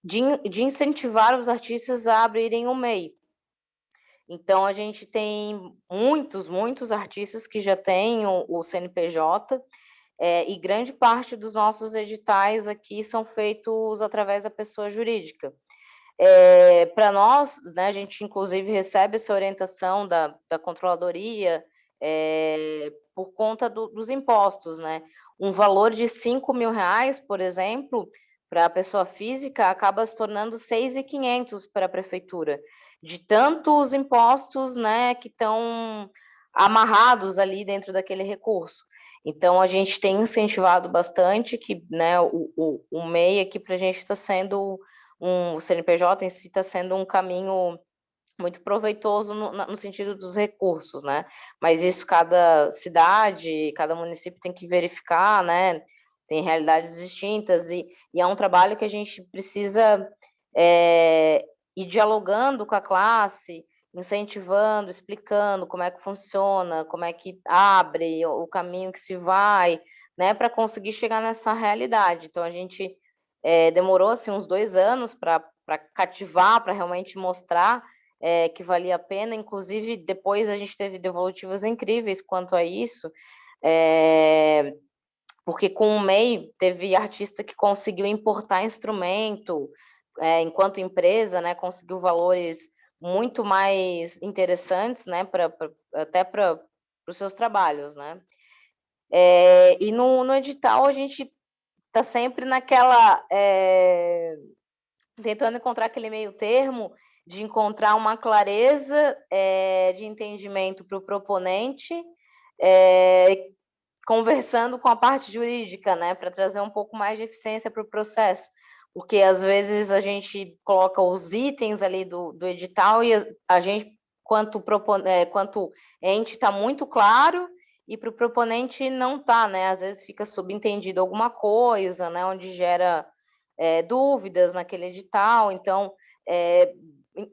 S3: de incentivar os artistas a abrirem o MEI. Então, a gente tem muitos artistas que já têm o CNPJ, e grande parte dos nossos editais aqui são feitos através da pessoa jurídica. Para nós, né, a gente inclusive recebe essa orientação da controladoria por conta dos impostos, né? Um valor de R$5.000, por exemplo, para a pessoa física, acaba se tornando R$6.500 para a prefeitura, de tantos impostos, né, que estão amarrados ali dentro daquele recurso. Então, a gente tem incentivado bastante que, né, o MEI aqui para a gente está sendo o CNPJ em si está sendo um caminho muito proveitoso no sentido dos recursos, né? Mas isso cada cidade, cada município tem que verificar, né? Tem realidades distintas e é um trabalho que a gente precisa ir dialogando com a classe, incentivando, explicando como é que funciona, como é que abre, o caminho que se vai, né? Para conseguir chegar nessa realidade. Então, a gente demorou assim, uns 2 anos para cativar, para realmente mostrar que valia a pena. Inclusive, depois a gente teve devolutivas incríveis quanto a isso, porque com o MEI teve artista que conseguiu importar instrumento, enquanto empresa, né, conseguiu valores muito mais interessantes, né, até para os seus trabalhos, né. E no edital a gente está sempre naquela, tentando encontrar aquele meio termo de encontrar uma clareza de entendimento para o proponente, conversando com a parte jurídica, né, para trazer um pouco mais de eficiência para o processo, porque às vezes a gente coloca os itens ali do edital e a gente, quanto ente, está muito claro, e para o proponente não está, né, às vezes fica subentendido alguma coisa, né, onde gera dúvidas naquele edital. Então,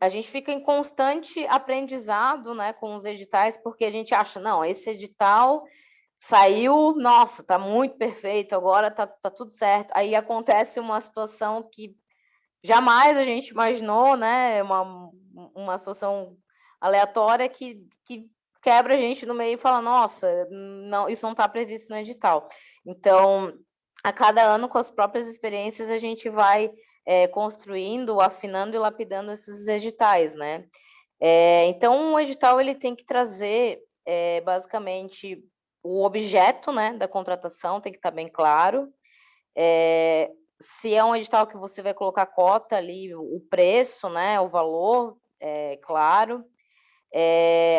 S3: a gente fica em constante aprendizado, né, com os editais, porque a gente acha, não, esse edital saiu, nossa, está muito perfeito, agora tá tudo certo. Aí acontece uma situação que jamais a gente imaginou, né, uma situação aleatória que quebra a gente no meio e fala, nossa, não, isso não está previsto no edital. Então, a cada ano, com as próprias experiências, a gente vai construindo, afinando e lapidando esses editais, né? Então, o edital ele tem que trazer, basicamente, o objeto, né, da contratação, tem que estar bem claro. Se é um edital que você vai colocar cota ali, o preço, né, o valor, claro.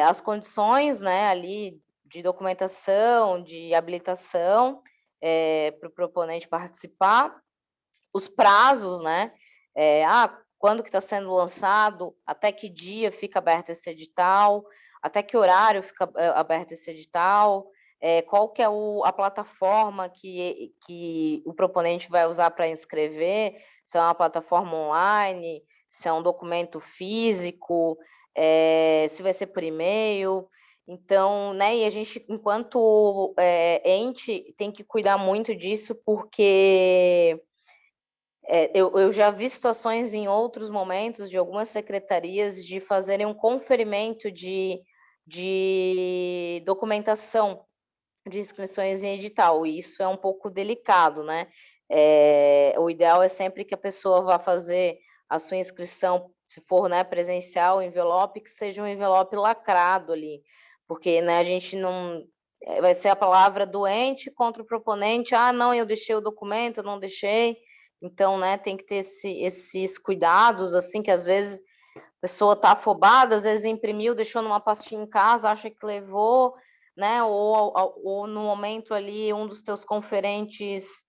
S3: As condições, né, ali de documentação, de habilitação, para o proponente participar, os prazos, né, quando que está sendo lançado, até que dia fica aberto esse edital, até que horário fica aberto esse edital, qual que é a plataforma que o proponente vai usar para inscrever, se é uma plataforma online, se é um documento físico, se vai ser por e-mail. Então, né, e a gente, enquanto ente, tem que cuidar muito disso, porque eu já vi situações em outros momentos de algumas secretarias de fazerem um conferimento de documentação de inscrições em edital, e isso é um pouco delicado, né? O ideal é sempre que a pessoa vá fazer a sua inscrição, se for, né, presencial, envelope, que seja um envelope lacrado ali, porque, né, a gente não... vai ser a palavra doente contra o proponente, não, eu deixei o documento, eu não deixei. Então, né, tem que ter esses cuidados, assim, que às vezes a pessoa está afobada, às vezes imprimiu, deixou numa pastinha em casa, acha que levou, né, ou no momento ali um dos teus conferentes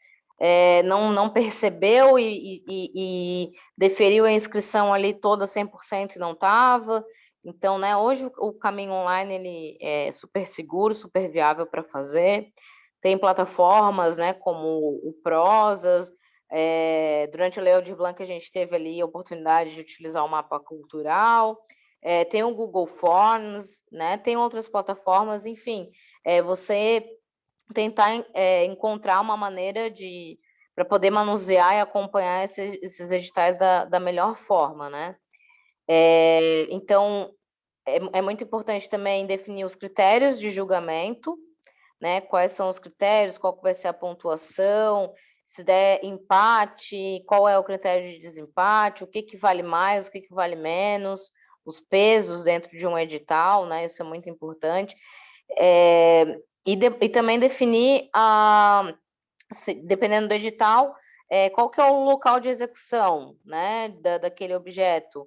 S3: não percebeu e deferiu a inscrição ali toda 100% e não estava. Então, né, hoje o caminho online ele é super seguro, super viável para fazer. Tem plataformas, né, como o Prozas. Durante a Lei Aldir Blanc, a gente teve ali a oportunidade de utilizar o mapa cultural. Tem o Google Forms, né, tem outras plataformas, enfim. Você tentar encontrar uma maneira para poder manusear e acompanhar esses editais da melhor forma, né? Então, é muito importante também definir os critérios de julgamento, né? Quais são os critérios, qual que vai ser a pontuação, se der empate, qual é o critério de desempate, o que vale mais, o que vale menos, os pesos dentro de um edital, né? Isso é muito importante. E também definir, dependendo do edital, qual que é o local de execução, né, daquele objeto.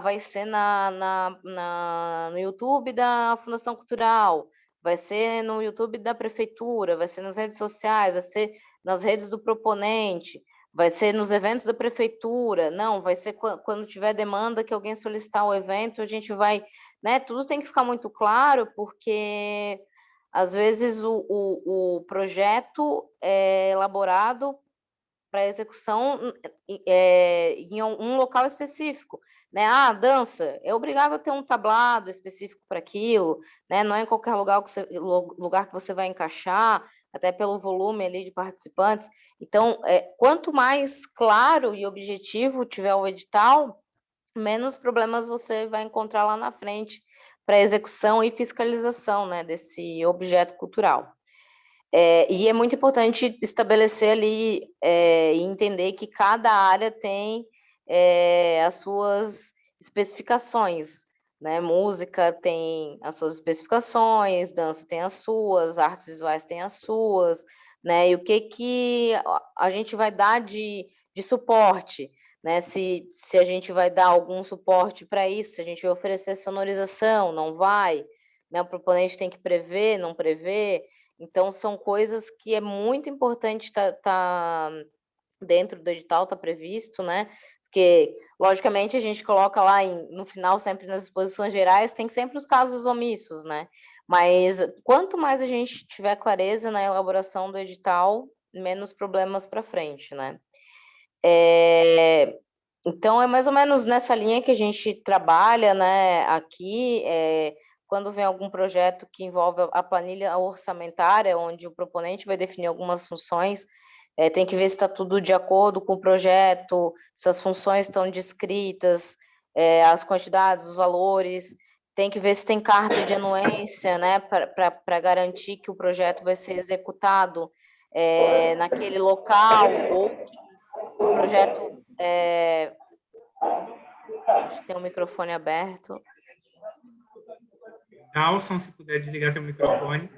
S3: Vai ser no YouTube da Fundação Cultural, vai ser no YouTube da Prefeitura, vai ser nas redes sociais, vai ser nas redes do proponente, vai ser nos eventos da Prefeitura, não, vai ser quando tiver demanda que alguém solicitar o evento, a gente vai, né, tudo tem que ficar muito claro, porque às vezes o projeto é elaborado para execução em um local específico, né? Dança, é obrigado a ter um tablado específico para aquilo, né? Não é em qualquer lugar que você vai encaixar, até pelo volume ali de participantes. Então, quanto mais claro e objetivo tiver o edital, menos problemas você vai encontrar lá na frente para execução e fiscalização, né, desse objeto cultural. E é muito importante estabelecer ali e entender que cada área tem as suas especificações, né? Música tem as suas especificações, dança tem as suas, artes visuais tem as suas, né? E o que a gente vai dar de suporte, né? Se a gente vai dar algum suporte para isso, se a gente vai oferecer sonorização, não vai, né? O proponente tem que prever, não prever. Então, são coisas que é muito importante tá dentro do edital, tá previsto, né? Porque, logicamente, a gente coloca lá no final, sempre nas exposições gerais, tem sempre os casos omissos, né? Mas quanto mais a gente tiver clareza na elaboração do edital, menos problemas para frente, né? Então, é mais ou menos nessa linha que a gente trabalha, né, aqui, quando vem algum projeto que envolve a planilha orçamentária, onde o proponente vai definir algumas funções, tem que ver se está tudo de acordo com o projeto, se as funções estão descritas, as quantidades, os valores, tem que ver se tem carta de anuência, né, para garantir que o projeto vai ser executado naquele local, ou que o projeto... acho que tem o microfone aberto.
S1: Dalson, se puder desligar teu microfone,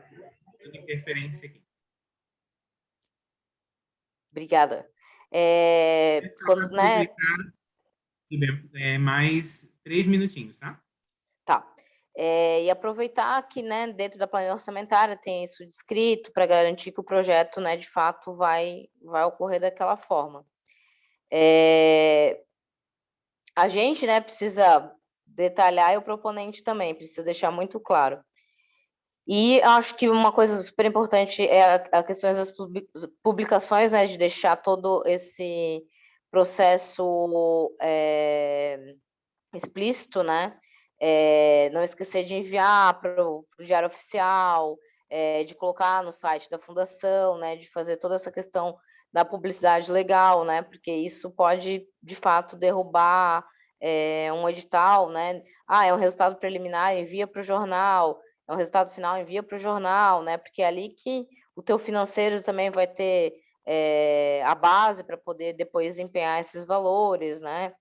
S1: tem interferência aqui.
S3: Obrigada. Quando, né?
S1: Mais 3 minutinhos, tá?
S3: Tá. E aproveitar que, né, dentro da planilha orçamentária tem isso descrito para garantir que o projeto, né, de fato vai ocorrer daquela forma. A gente, né, precisa detalhar, e o proponente também precisa deixar muito claro. E acho que uma coisa super importante é a questão das publicações, né, de deixar todo esse processo explícito, né? Não esquecer de enviar para o Diário Oficial, de colocar no site da fundação, né? De fazer toda essa questão da publicidade legal, né? Porque isso pode, de fato, derrubar um edital, né? É um resultado preliminar, envia para o jornal, é um resultado final, envia para o jornal, né? Porque é ali que o teu financeiro também vai ter a base para poder depois empenhar esses valores, né?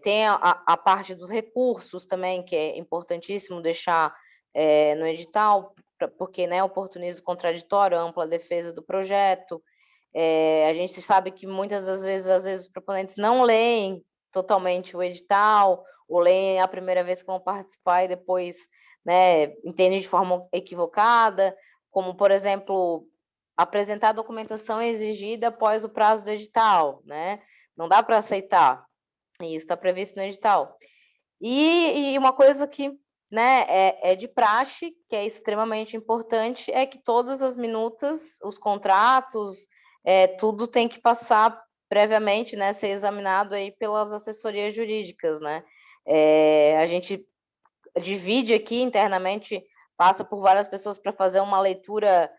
S3: Tem a parte dos recursos também, que é importantíssimo deixar no edital, porque, né, oportunismo contraditório, ampla defesa do projeto. A gente sabe que muitas das vezes, os proponentes não leem totalmente o edital, ou leem a primeira vez que vão participar e depois, né, entendem de forma equivocada, como, por exemplo, apresentar a documentação exigida após o prazo do edital, né? Não dá para aceitar. E isso está previsto no edital. E uma coisa que, né, é de praxe, que é extremamente importante, é que todas as minutas, os contratos, tudo tem que passar previamente, né, ser examinado aí pelas assessorias jurídicas, né? A gente divide aqui internamente, passa por várias pessoas para fazer uma leitura.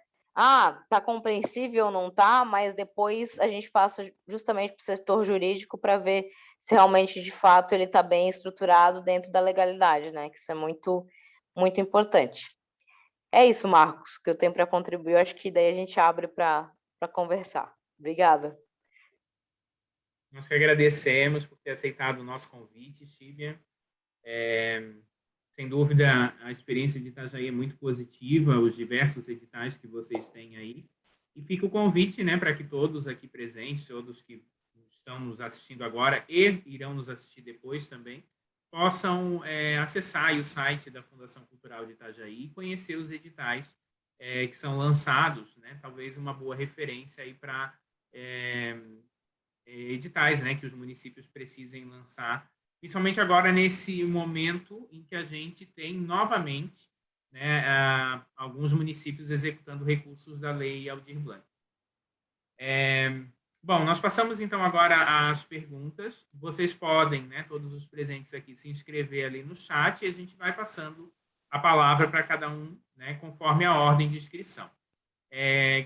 S3: Tá compreensível ou não tá, mas depois a gente passa justamente para o setor jurídico para ver se realmente, de fato, ele está bem estruturado dentro da legalidade, né? Que isso é muito, muito importante. É isso, Marcos, que eu tenho para contribuir. Eu acho que daí a gente abre para conversar. Obrigada.
S1: Nós que agradecemos por ter aceitado o nosso convite, Síbia. Sem dúvida, a experiência de Itajaí é muito positiva, os diversos editais que vocês têm aí. E fica o convite, né, para que todos aqui presentes, todos que estão nos assistindo agora e irão nos assistir depois também, possam acessar o site da Fundação Cultural de Itajaí e conhecer os editais que são lançados, né, talvez uma boa referência aí para editais, né, que os municípios precisem lançar, principalmente agora nesse momento em que a gente tem novamente, né, alguns municípios executando recursos da Lei Aldir Blanc. Bom, nós passamos então agora às perguntas. Vocês podem, né, todos os presentes aqui, se inscrever ali no chat e a gente vai passando a palavra para cada um, né, conforme a ordem de inscrição.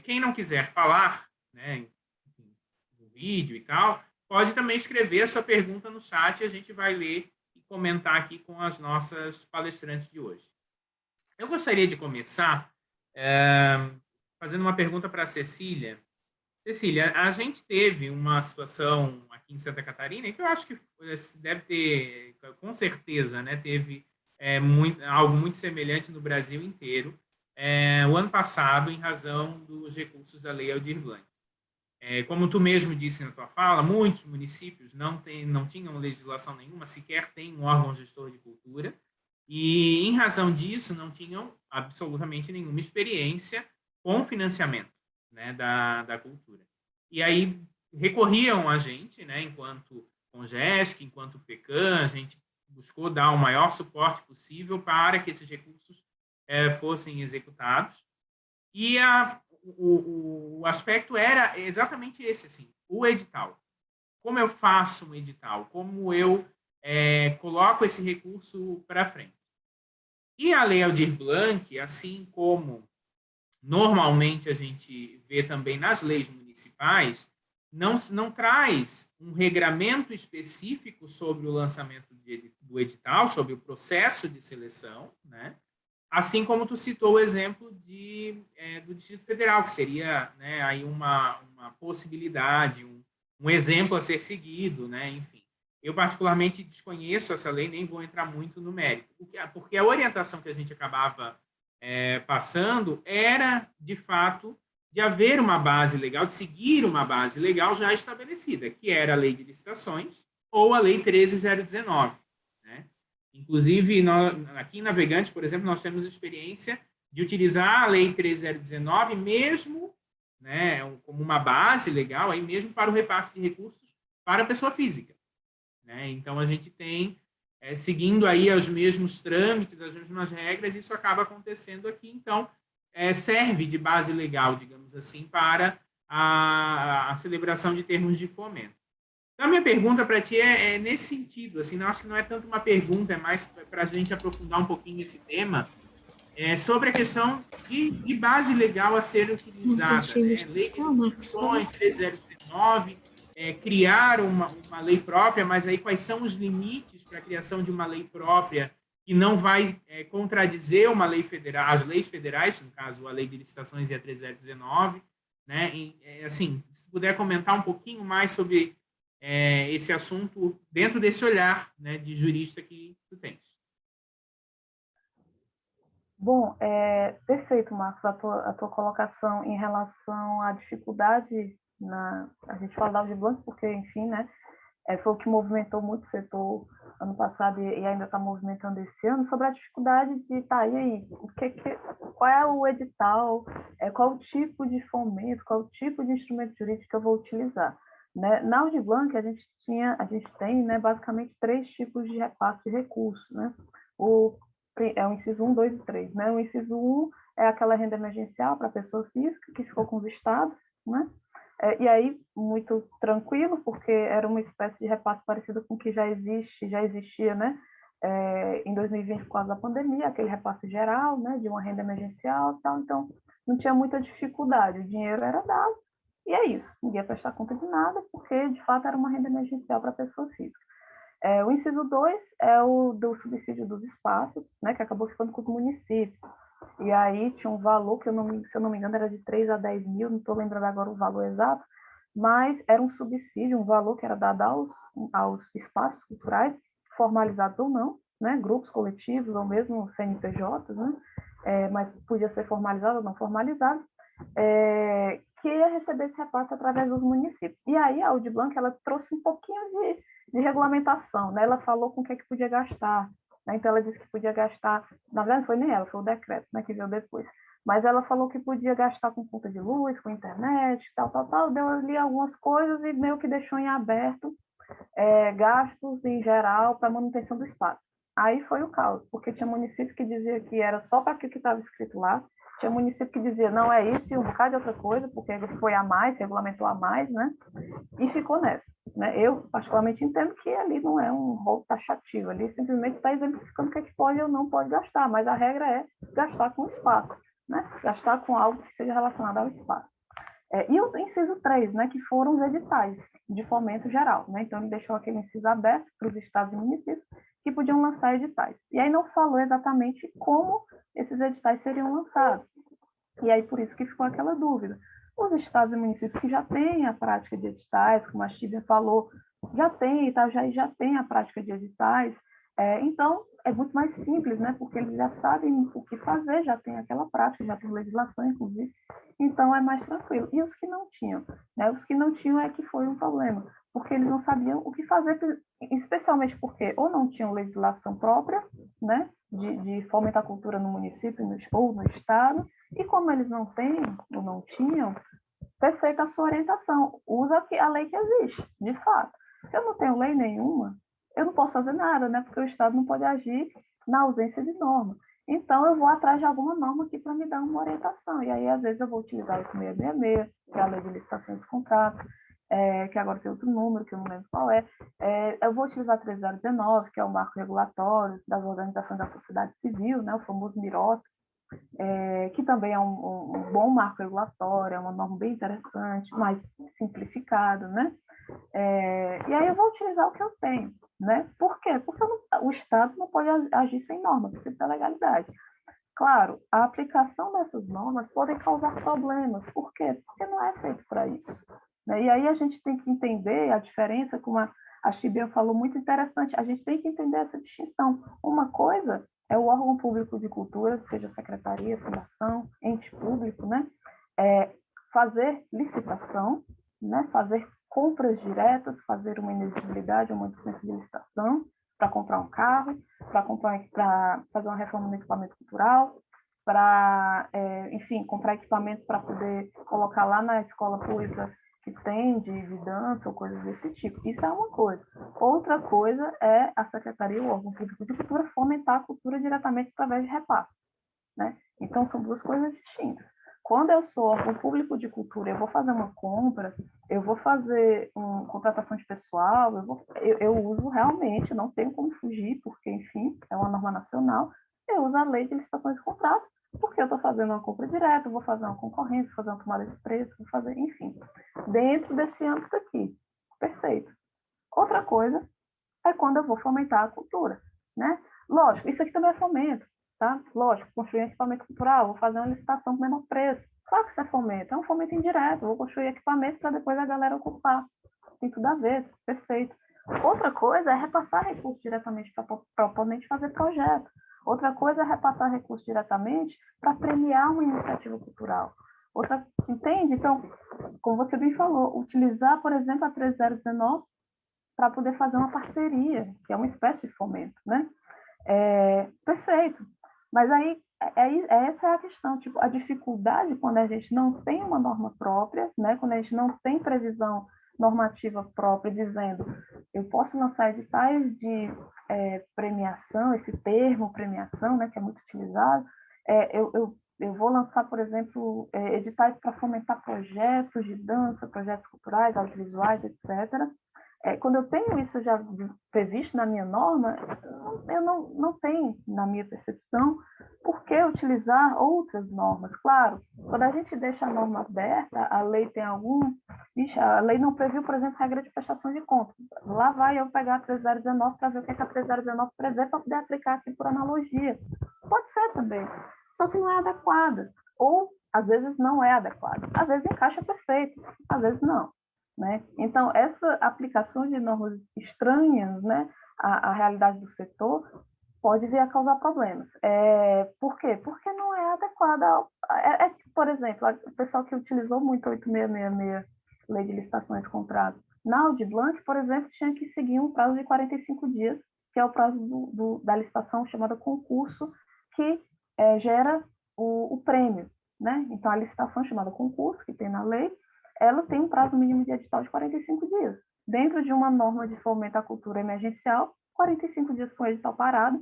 S1: Quem não quiser falar, né, no vídeo e tal, pode também escrever a sua pergunta no chat e a gente vai ler e comentar aqui com as nossas palestrantes de hoje. Eu gostaria de começar fazendo uma pergunta para a Cecília. Cecília, a gente teve uma situação aqui em Santa Catarina, que eu acho que deve ter, com certeza, né, teve algo muito semelhante no Brasil inteiro, o ano passado, em razão dos recursos da Lei Aldir Blanc. Como tu mesmo disse na tua fala, muitos municípios não tinham legislação nenhuma, sequer tem um órgão gestor de cultura, e, em razão disso, não tinham absolutamente nenhuma experiência com financiamento, né, da cultura. E aí recorriam a gente, né, enquanto Congesc, enquanto FECAM, a gente buscou dar o maior suporte possível para que esses recursos fossem executados. E o aspecto era exatamente esse, assim, o edital. Como eu faço um edital? Como eu coloco esse recurso para frente? E a Lei Aldir Blanc, assim como normalmente a gente vê também nas leis municipais, não traz um regramento específico sobre o lançamento do edital, sobre o processo de seleção, né? Assim como tu citou o exemplo do Distrito Federal, que seria, né, aí uma possibilidade, um exemplo a ser seguido, né? Enfim, eu particularmente desconheço essa lei, nem vou entrar muito no mérito, porque a orientação que a gente acabava passando era, de fato, de haver uma base legal, de seguir uma base legal já estabelecida, que era a Lei de Licitações ou a Lei 13.019. Né? Inclusive, aqui em Navegantes, por exemplo, nós temos experiência de utilizar a Lei 13.019 mesmo, né, como uma base legal, aí mesmo para o repasse de recursos para a pessoa física. Né? Então, a gente tem, seguindo aí os mesmos trâmites, as mesmas regras, isso acaba acontecendo aqui. Então, serve de base legal, digamos assim, para a celebração de termos de fomento. Então, a minha pergunta para ti é nesse sentido, assim, não acho que não é tanto uma pergunta, é mais para a gente aprofundar um pouquinho esse tema, sobre a questão de base legal a ser utilizada, né? Lei de licitações, 13.019, criar uma lei própria, mas aí quais são os limites para a criação de uma lei própria que não vai contradizer uma lei federal, as leis federais, no caso a Lei de Licitações e a 13.019, né? Assim, se puder comentar um pouquinho mais sobre esse assunto dentro desse olhar, né, de jurista que tu tens.
S2: Bom, perfeito, Marcos, a tua colocação em relação à dificuldade a gente fala da Aldir Blanc porque, enfim, né, foi o que movimentou muito o setor ano passado e ainda está movimentando esse ano, sobre a dificuldade de, e aí, qual é o edital, qual o tipo de fomento, qual o tipo de instrumento jurídico que eu vou utilizar. Né? Na Aldir Blanc, a gente tem, né, basicamente 3 tipos de repasse de recursos. Né? O inciso 1, 2 e 3. Né? O inciso 1 é aquela renda emergencial para a pessoa física, que ficou com os estados, né? E aí, muito tranquilo, porque era uma espécie de repasse parecido com o que já existia, né? Em 2020, por causa da pandemia, aquele repasse geral, né? De uma renda emergencial e tal. Então, não tinha muita dificuldade, o dinheiro era dado, e é isso. Ninguém ia prestar conta de nada, porque, de fato, era uma renda emergencial para a pessoa física. O inciso 2 é o do subsídio dos espaços, né? Que acabou ficando com os municípios. E aí tinha um valor que, se eu não me engano, era de 3 a 10 mil, não estou lembrando agora o valor exato, mas era um subsídio, um valor que era dado aos espaços culturais, formalizados ou não, né, grupos coletivos ou mesmo CNPJs, né, mas podia ser formalizado ou não formalizado, que ia receber esse repasse através dos municípios. E aí a Aldir Blanc, ela trouxe um pouquinho de regulamentação, né, ela falou com o que podia gastar. Então, ela disse que podia gastar, na verdade, não foi nem ela, foi o decreto, né, que veio depois. Mas ela falou que podia gastar com conta de luz, com internet, tal, deu ali algumas coisas e meio que deixou em aberto gastos em geral para manutenção do espaço. Aí foi o caos, porque tinha município que dizia que era só para aquilo que estava escrito lá, tinha município que dizia não é isso e um bocado de outra coisa, porque foi a mais, regulamentou a mais, né? E ficou nessa. Né? Eu, particularmente, entendo que ali não é um rol taxativo, ali simplesmente está exemplificando o que é que pode ou não pode gastar, mas a regra é gastar com espaço, né? Gastar com algo que seja relacionado ao espaço. E o inciso 3, né, que foram os editais de fomento geral, né? Então, ele deixou aquele inciso aberto para os estados e municípios que podiam lançar editais. E aí não falou exatamente como esses editais seriam lançados. E aí, por isso que ficou aquela dúvida. Os estados e municípios que já têm a prática de editais, como a Chívia falou, já tem, Itajaí já tem a prática de editais, então é muito mais simples, né? Porque eles já sabem o que fazer, já tem aquela prática, já tem legislação, inclusive, então é mais tranquilo. E os que não tinham, né? Os que não tinham é que foi um problema, porque eles não sabiam o que fazer, especialmente porque ou não tinham legislação própria, né? De fomentar a cultura no município ou no estado, e como eles não têm ou não tinham, perfeita a sua orientação. Usa a lei que existe, de fato. Se eu não tenho lei nenhuma, eu não posso fazer nada, né? Porque o Estado não pode agir na ausência de norma. Então, eu vou atrás de alguma norma aqui para me dar uma orientação. E aí, às vezes, eu vou utilizar o 666, que é a lei de licitações e contratos, que agora tem outro número, que eu não lembro qual é. Eu vou utilizar 3019, que é o marco regulatório das organizações da sociedade civil, né? O famoso MIROS, que também é um bom marco regulatório, é uma norma bem interessante, mais simplificada, né? E aí eu vou utilizar o que eu tenho, né? Por quê? Porque o Estado não pode agir sem norma, precisa da legalidade. Claro, a aplicação dessas normas pode causar problemas. Por quê? Porque não é feito para isso, né? E aí a gente tem que entender a diferença, como a Chibia falou, muito interessante, a gente tem que entender essa distinção. Uma coisa é o órgão público de cultura, seja secretaria, fundação, ente público, né? Fazer licitação, né? Fazer compras diretas, fazer uma inexigibilidade, uma dispensa de licitação, para comprar um carro, para fazer uma reforma no equipamento cultural, para, enfim, comprar equipamento para poder colocar lá na escola pública que tem de dança ou coisas desse tipo. Isso é uma coisa. Outra coisa é a secretaria, o órgão público de cultura, fomentar a cultura diretamente através de repasse, né? Então, são duas coisas distintas. Quando eu sou órgão público de cultura, eu vou fazer uma compra, eu vou fazer uma contratação de pessoal, eu uso realmente, não tenho como fugir, porque, enfim, é uma norma nacional, eu uso a lei de licitações e contratos, porque eu estou fazendo uma compra direta, vou fazer uma concorrência, vou fazer uma tomada de preço, vou fazer, enfim, dentro desse âmbito aqui. Perfeito. Outra coisa é quando eu vou fomentar a cultura, né? Lógico, isso aqui também é fomento, tá? Lógico, construir equipamento cultural, vou fazer uma licitação com menor preço. Claro que isso é fomento, é um fomento indireto, vou construir equipamento para depois a galera ocupar. Tem tudo a ver, perfeito. Outra coisa é repassar recursos diretamente para o oponente fazer projeto. Outra coisa é repassar recursos diretamente para premiar uma iniciativa cultural. Entende? Então, como você bem falou, utilizar, por exemplo, a 3019 para poder fazer uma parceria, que é uma espécie de fomento, né? Perfeito. Mas aí, essa é a questão, tipo, a dificuldade quando a gente não tem uma norma própria, né? Quando a gente não tem previsão normativa própria dizendo eu posso lançar editais de premiação, esse termo premiação, né, que é muito utilizado, eu vou lançar, por exemplo, editais para fomentar projetos de dança, projetos culturais, audiovisuais, etc. Quando eu tenho isso já previsto na minha norma, eu não tenho, na minha percepção, por que utilizar outras normas. Claro, quando a gente deixa a norma aberta, a lei tem a lei não previu, por exemplo, regra de prestação de contas. Lá vai eu pegar a 3019 para ver o que a 3019 prevê para poder aplicar aqui por analogia. Pode ser também, só que não é adequada. Ou, às vezes, não é adequada. Às vezes encaixa perfeito, às vezes não. Né? Então, essa aplicação de normas estranhas, né, à realidade do setor pode vir a causar problemas. Por quê? Porque não é adequada. Por exemplo, o pessoal que utilizou muito 8666, Lei de Licitações e Contratos, na Audi Blanc, por exemplo, tinha que seguir um prazo de 45 dias, que é o prazo da licitação chamada concurso, que gera o prêmio. Né? Então, a licitação chamada concurso, que tem na lei, ela tem um prazo mínimo de edital de 45 dias. Dentro de uma norma de fomento à cultura emergencial, 45 dias com o edital parado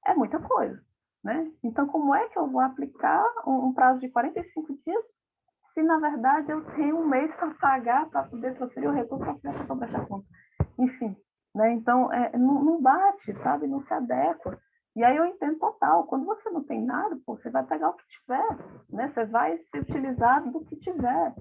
S2: é muita coisa. Né? Então, como é que eu vou aplicar um prazo de 45 dias se, na verdade, eu tenho um mês para pagar, para poder transferir o recurso para a pessoa baixar a conta? Enfim, né? Então, não bate, sabe? Não se adequa. E aí eu entendo total, quando você não tem nada, pô, você vai pegar o que tiver, né? Você vai se utilizar do que tiver.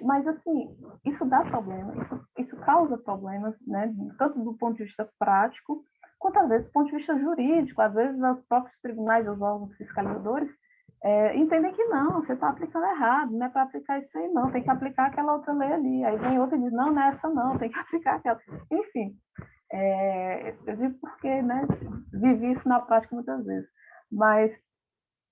S2: Mas, assim, isso dá problema, isso causa problemas, né? Tanto do ponto de vista prático, quanto às vezes do ponto de vista jurídico. Às vezes os próprios tribunais, os órgãos fiscalizadores, entendem que não, você está aplicando errado, não é para aplicar isso aí não, tem que aplicar aquela outra lei ali. Aí vem outra e diz, não, não é essa não, tem que aplicar aquela. Enfim, eu digo porque, né, vivi isso na prática muitas vezes. Mas,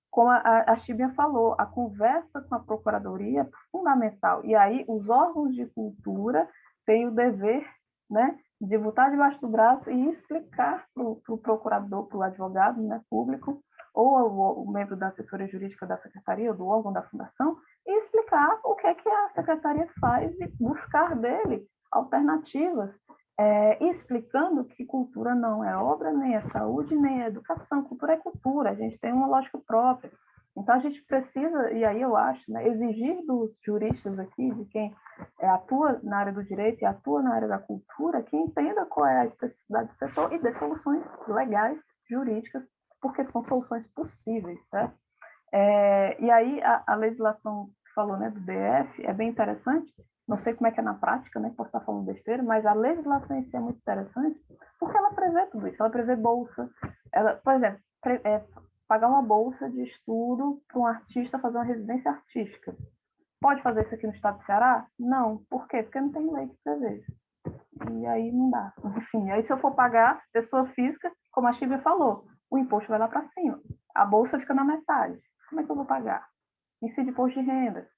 S2: como a Chíbia falou, a conversa com a Procuradoria é fundamental. E aí os órgãos de cultura têm o dever, né, de botar debaixo do braço e explicar para o procurador, para o advogado, né, público, ou o membro da assessoria jurídica da secretaria, ou do órgão da fundação, e explicar o que é que a secretaria faz e buscar dele alternativas, explicando que cultura não é obra, nem é saúde, nem é educação. Cultura é cultura, a gente tem uma lógica própria. Então, a gente precisa, e aí eu acho, né, exigir dos juristas aqui, de quem atua na área do direito e atua na área da cultura, que entenda qual é a especificidade do setor e dê soluções legais, jurídicas, porque são soluções possíveis, certo? E aí a legislação que falou, né, do DF é bem interessante. Não sei como é que é na prática, né, posso estar falando besteira, mas a legislação em si é muito interessante porque ela prevê tudo isso. Ela prevê bolsa, por exemplo, pagar uma bolsa de estudo para um artista fazer uma residência artística. Pode fazer isso aqui no estado do Ceará? Não. Por quê? Porque não tem lei que prevê. E aí não dá. Enfim, aí se eu for pagar pessoa física, como a Chívia falou, o imposto vai lá para cima. A bolsa fica na metade. Como é que eu vou pagar? Incide imposto de renda.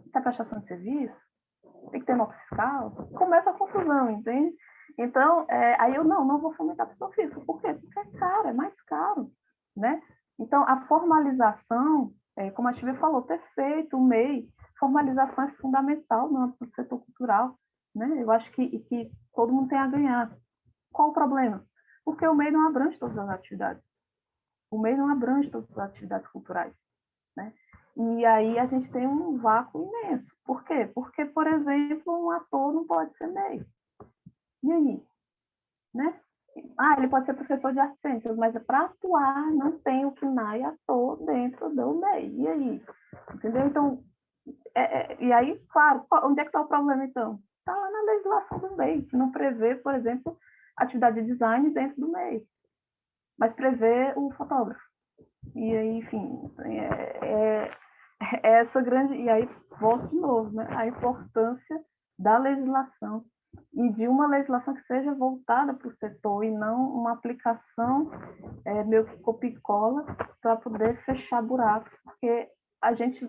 S2: Isso é prestação de serviço? Tem que ter nota fiscal? Começa a confusão, entende? Então, aí eu não vou fomentar a pessoa física. Por quê? Porque é caro, é mais caro, né? Então, a formalização, como a Chívia falou, ter feito o MEI, formalização é fundamental no âmbito do setor cultural, né? Eu acho que todo mundo tem a ganhar. Qual o problema? Porque o MEI não abrange todas as atividades. O MEI não abrange todas as atividades culturais, né? E aí a gente tem um vácuo imenso. Por quê? Porque, por exemplo, um ator não pode ser MEI. E aí? Né? Ele pode ser professor de artes cênicas, mas para atuar não tem o KNAI ator dentro do MEI. E aí? Entendeu? Então, e aí, claro, onde é que está o problema, então? Está lá na legislação do MEI, que não prevê, por exemplo, atividade de design dentro do MEI, mas prevê o fotógrafo. E aí, enfim, essa grande... E aí, volto de novo, né? A importância da legislação e de uma legislação que seja voltada para o setor e não uma aplicação meio que copia e cola para poder fechar buracos, porque a gente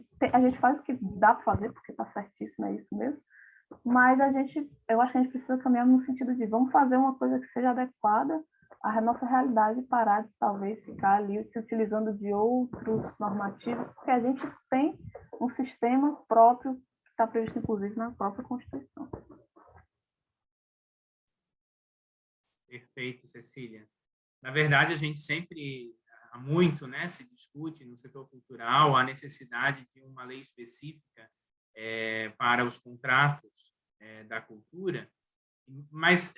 S2: faz o que dá para fazer, porque está certíssimo, é isso mesmo, mas eu acho que a gente precisa caminhar no sentido de vamos fazer uma coisa que seja adequada à nossa realidade, parar de talvez ficar ali se utilizando de outros normativos, porque a gente tem um sistema próprio que está previsto, inclusive, na própria Constituição.
S1: Perfeito, Cecília. Na verdade, a gente sempre, há muito, né, se discute no setor cultural a necessidade de uma lei específica para os contratos da cultura, mas,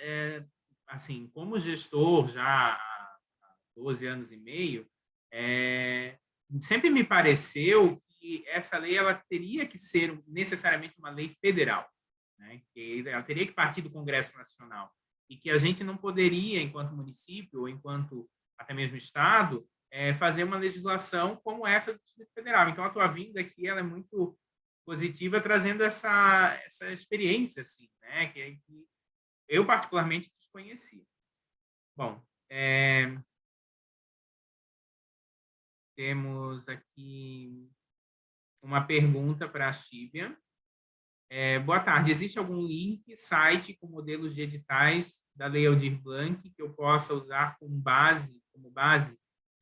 S1: assim, como gestor já há 12 anos e meio, sempre me pareceu que essa lei ela teria que ser necessariamente uma lei federal, né, que ela teria que partir do Congresso Nacional, e que a gente não poderia, enquanto município ou enquanto até mesmo Estado, fazer uma legislação como essa do Distrito Federal. Então, a tua vinda aqui ela é muito positiva, trazendo essa experiência, assim, né, que eu particularmente desconhecia. Bom, temos aqui uma pergunta para a Chíbia. Boa tarde. Existe algum link, site com modelos de editais da Lei Aldir Blanc que eu possa usar como base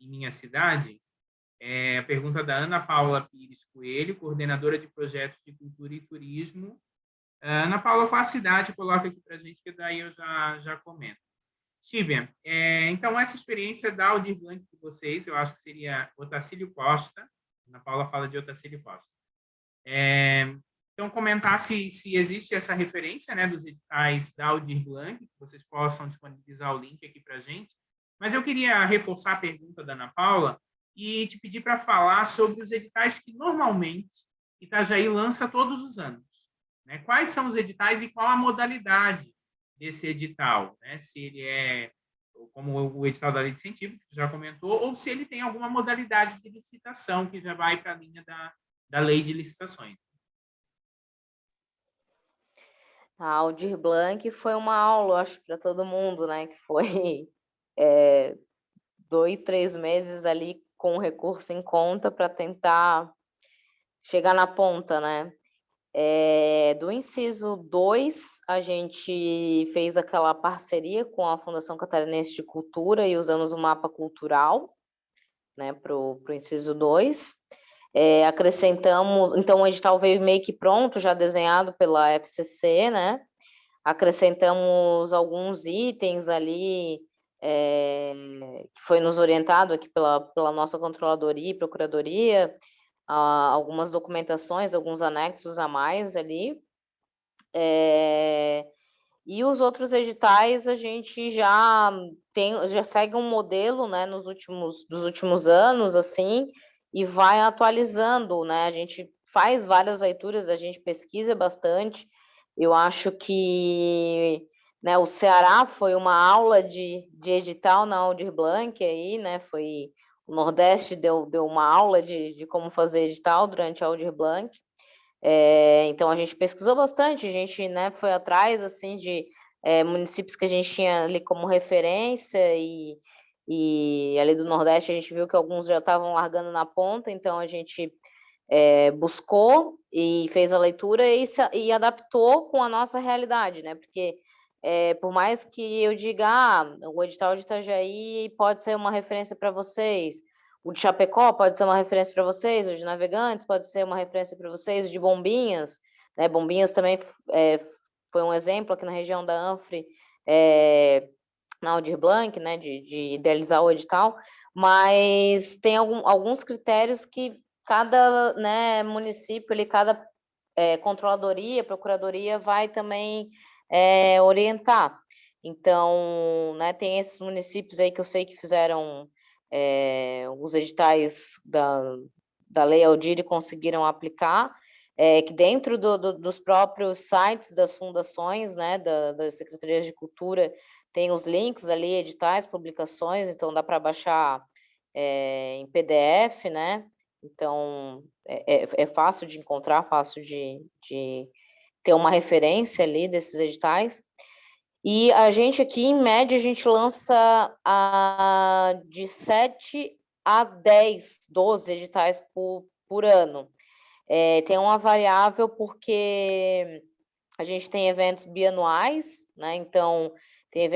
S1: em minha cidade? A pergunta da Ana Paula Pires Coelho, coordenadora de projetos de cultura e turismo. Ana Paula, qual a cidade? Coloca aqui para a gente, que daí eu já comento. Chíbia, então essa experiência da Aldir Blanc de vocês, eu acho que seria Otacílio Costa. Ana Paula fala de Otacílio Costa. Então, comentar se existe essa referência, né, dos editais da Aldir Blanc, que vocês possam disponibilizar o link aqui para a gente, Mas eu queria reforçar a pergunta da Ana Paula e te pedir para falar sobre os editais que normalmente Itajaí lança todos os anos, né? Quais são os editais e qual a modalidade desse edital, né? Se ele é como o edital da lei de incentivo, que já comentou, ou se ele tem alguma modalidade de licitação que já vai para a linha da lei de licitações.
S3: A Aldir Blanc foi uma aula, acho, para todo mundo, né? Que foi 2, 3 meses ali com o recurso em conta para tentar chegar na ponta, né? Do inciso 2, a gente fez aquela parceria com a Fundação Catarinense de Cultura e usamos o mapa cultural, né, para o inciso 2. Acrescentamos, então o edital veio meio que pronto, já desenhado pela FCC, né? Acrescentamos alguns itens ali, que foi nos orientado aqui pela nossa controladoria e procuradoria, algumas documentações, alguns anexos a mais ali. E os outros editais a gente já segue um modelo, né, dos últimos anos, assim, e vai atualizando, né? A gente faz várias leituras, a gente pesquisa bastante. Eu acho que, né, o Ceará foi uma aula de edital na Aldir Blanc aí, né? O Nordeste deu uma aula de como fazer edital durante a Aldir Blanc. Então a gente pesquisou bastante, a gente, né, foi atrás assim de municípios que a gente tinha ali como referência e ali do Nordeste a gente viu que alguns já estavam largando na ponta, então a gente buscou e fez a leitura e adaptou com a nossa realidade, né? Porque por mais que eu diga, o edital de Itajaí pode ser uma referência para vocês, o de Chapecó pode ser uma referência para vocês, o de Navegantes pode ser uma referência para vocês, o de Bombinhas, né? Bombinhas também foi um exemplo aqui na região da Anfre, na Aldir Blanc, né, de idealizar o edital, mas tem alguns critérios que cada, né, município, ali, cada controladoria, procuradoria vai também orientar. Então, né, tem esses municípios aí que eu sei que fizeram os editais da Lei Aldir e conseguiram aplicar, que dentro dos próprios sites das fundações, né, das secretarias de cultura, tem os links ali, editais, publicações, então dá para baixar em PDF, né? Então, é fácil de encontrar, fácil de ter uma referência ali desses editais. E a gente aqui, em média, a gente lança de 7 a 10, 12 editais por ano. Tem uma variável porque a gente tem eventos bianuais, né? Então, tem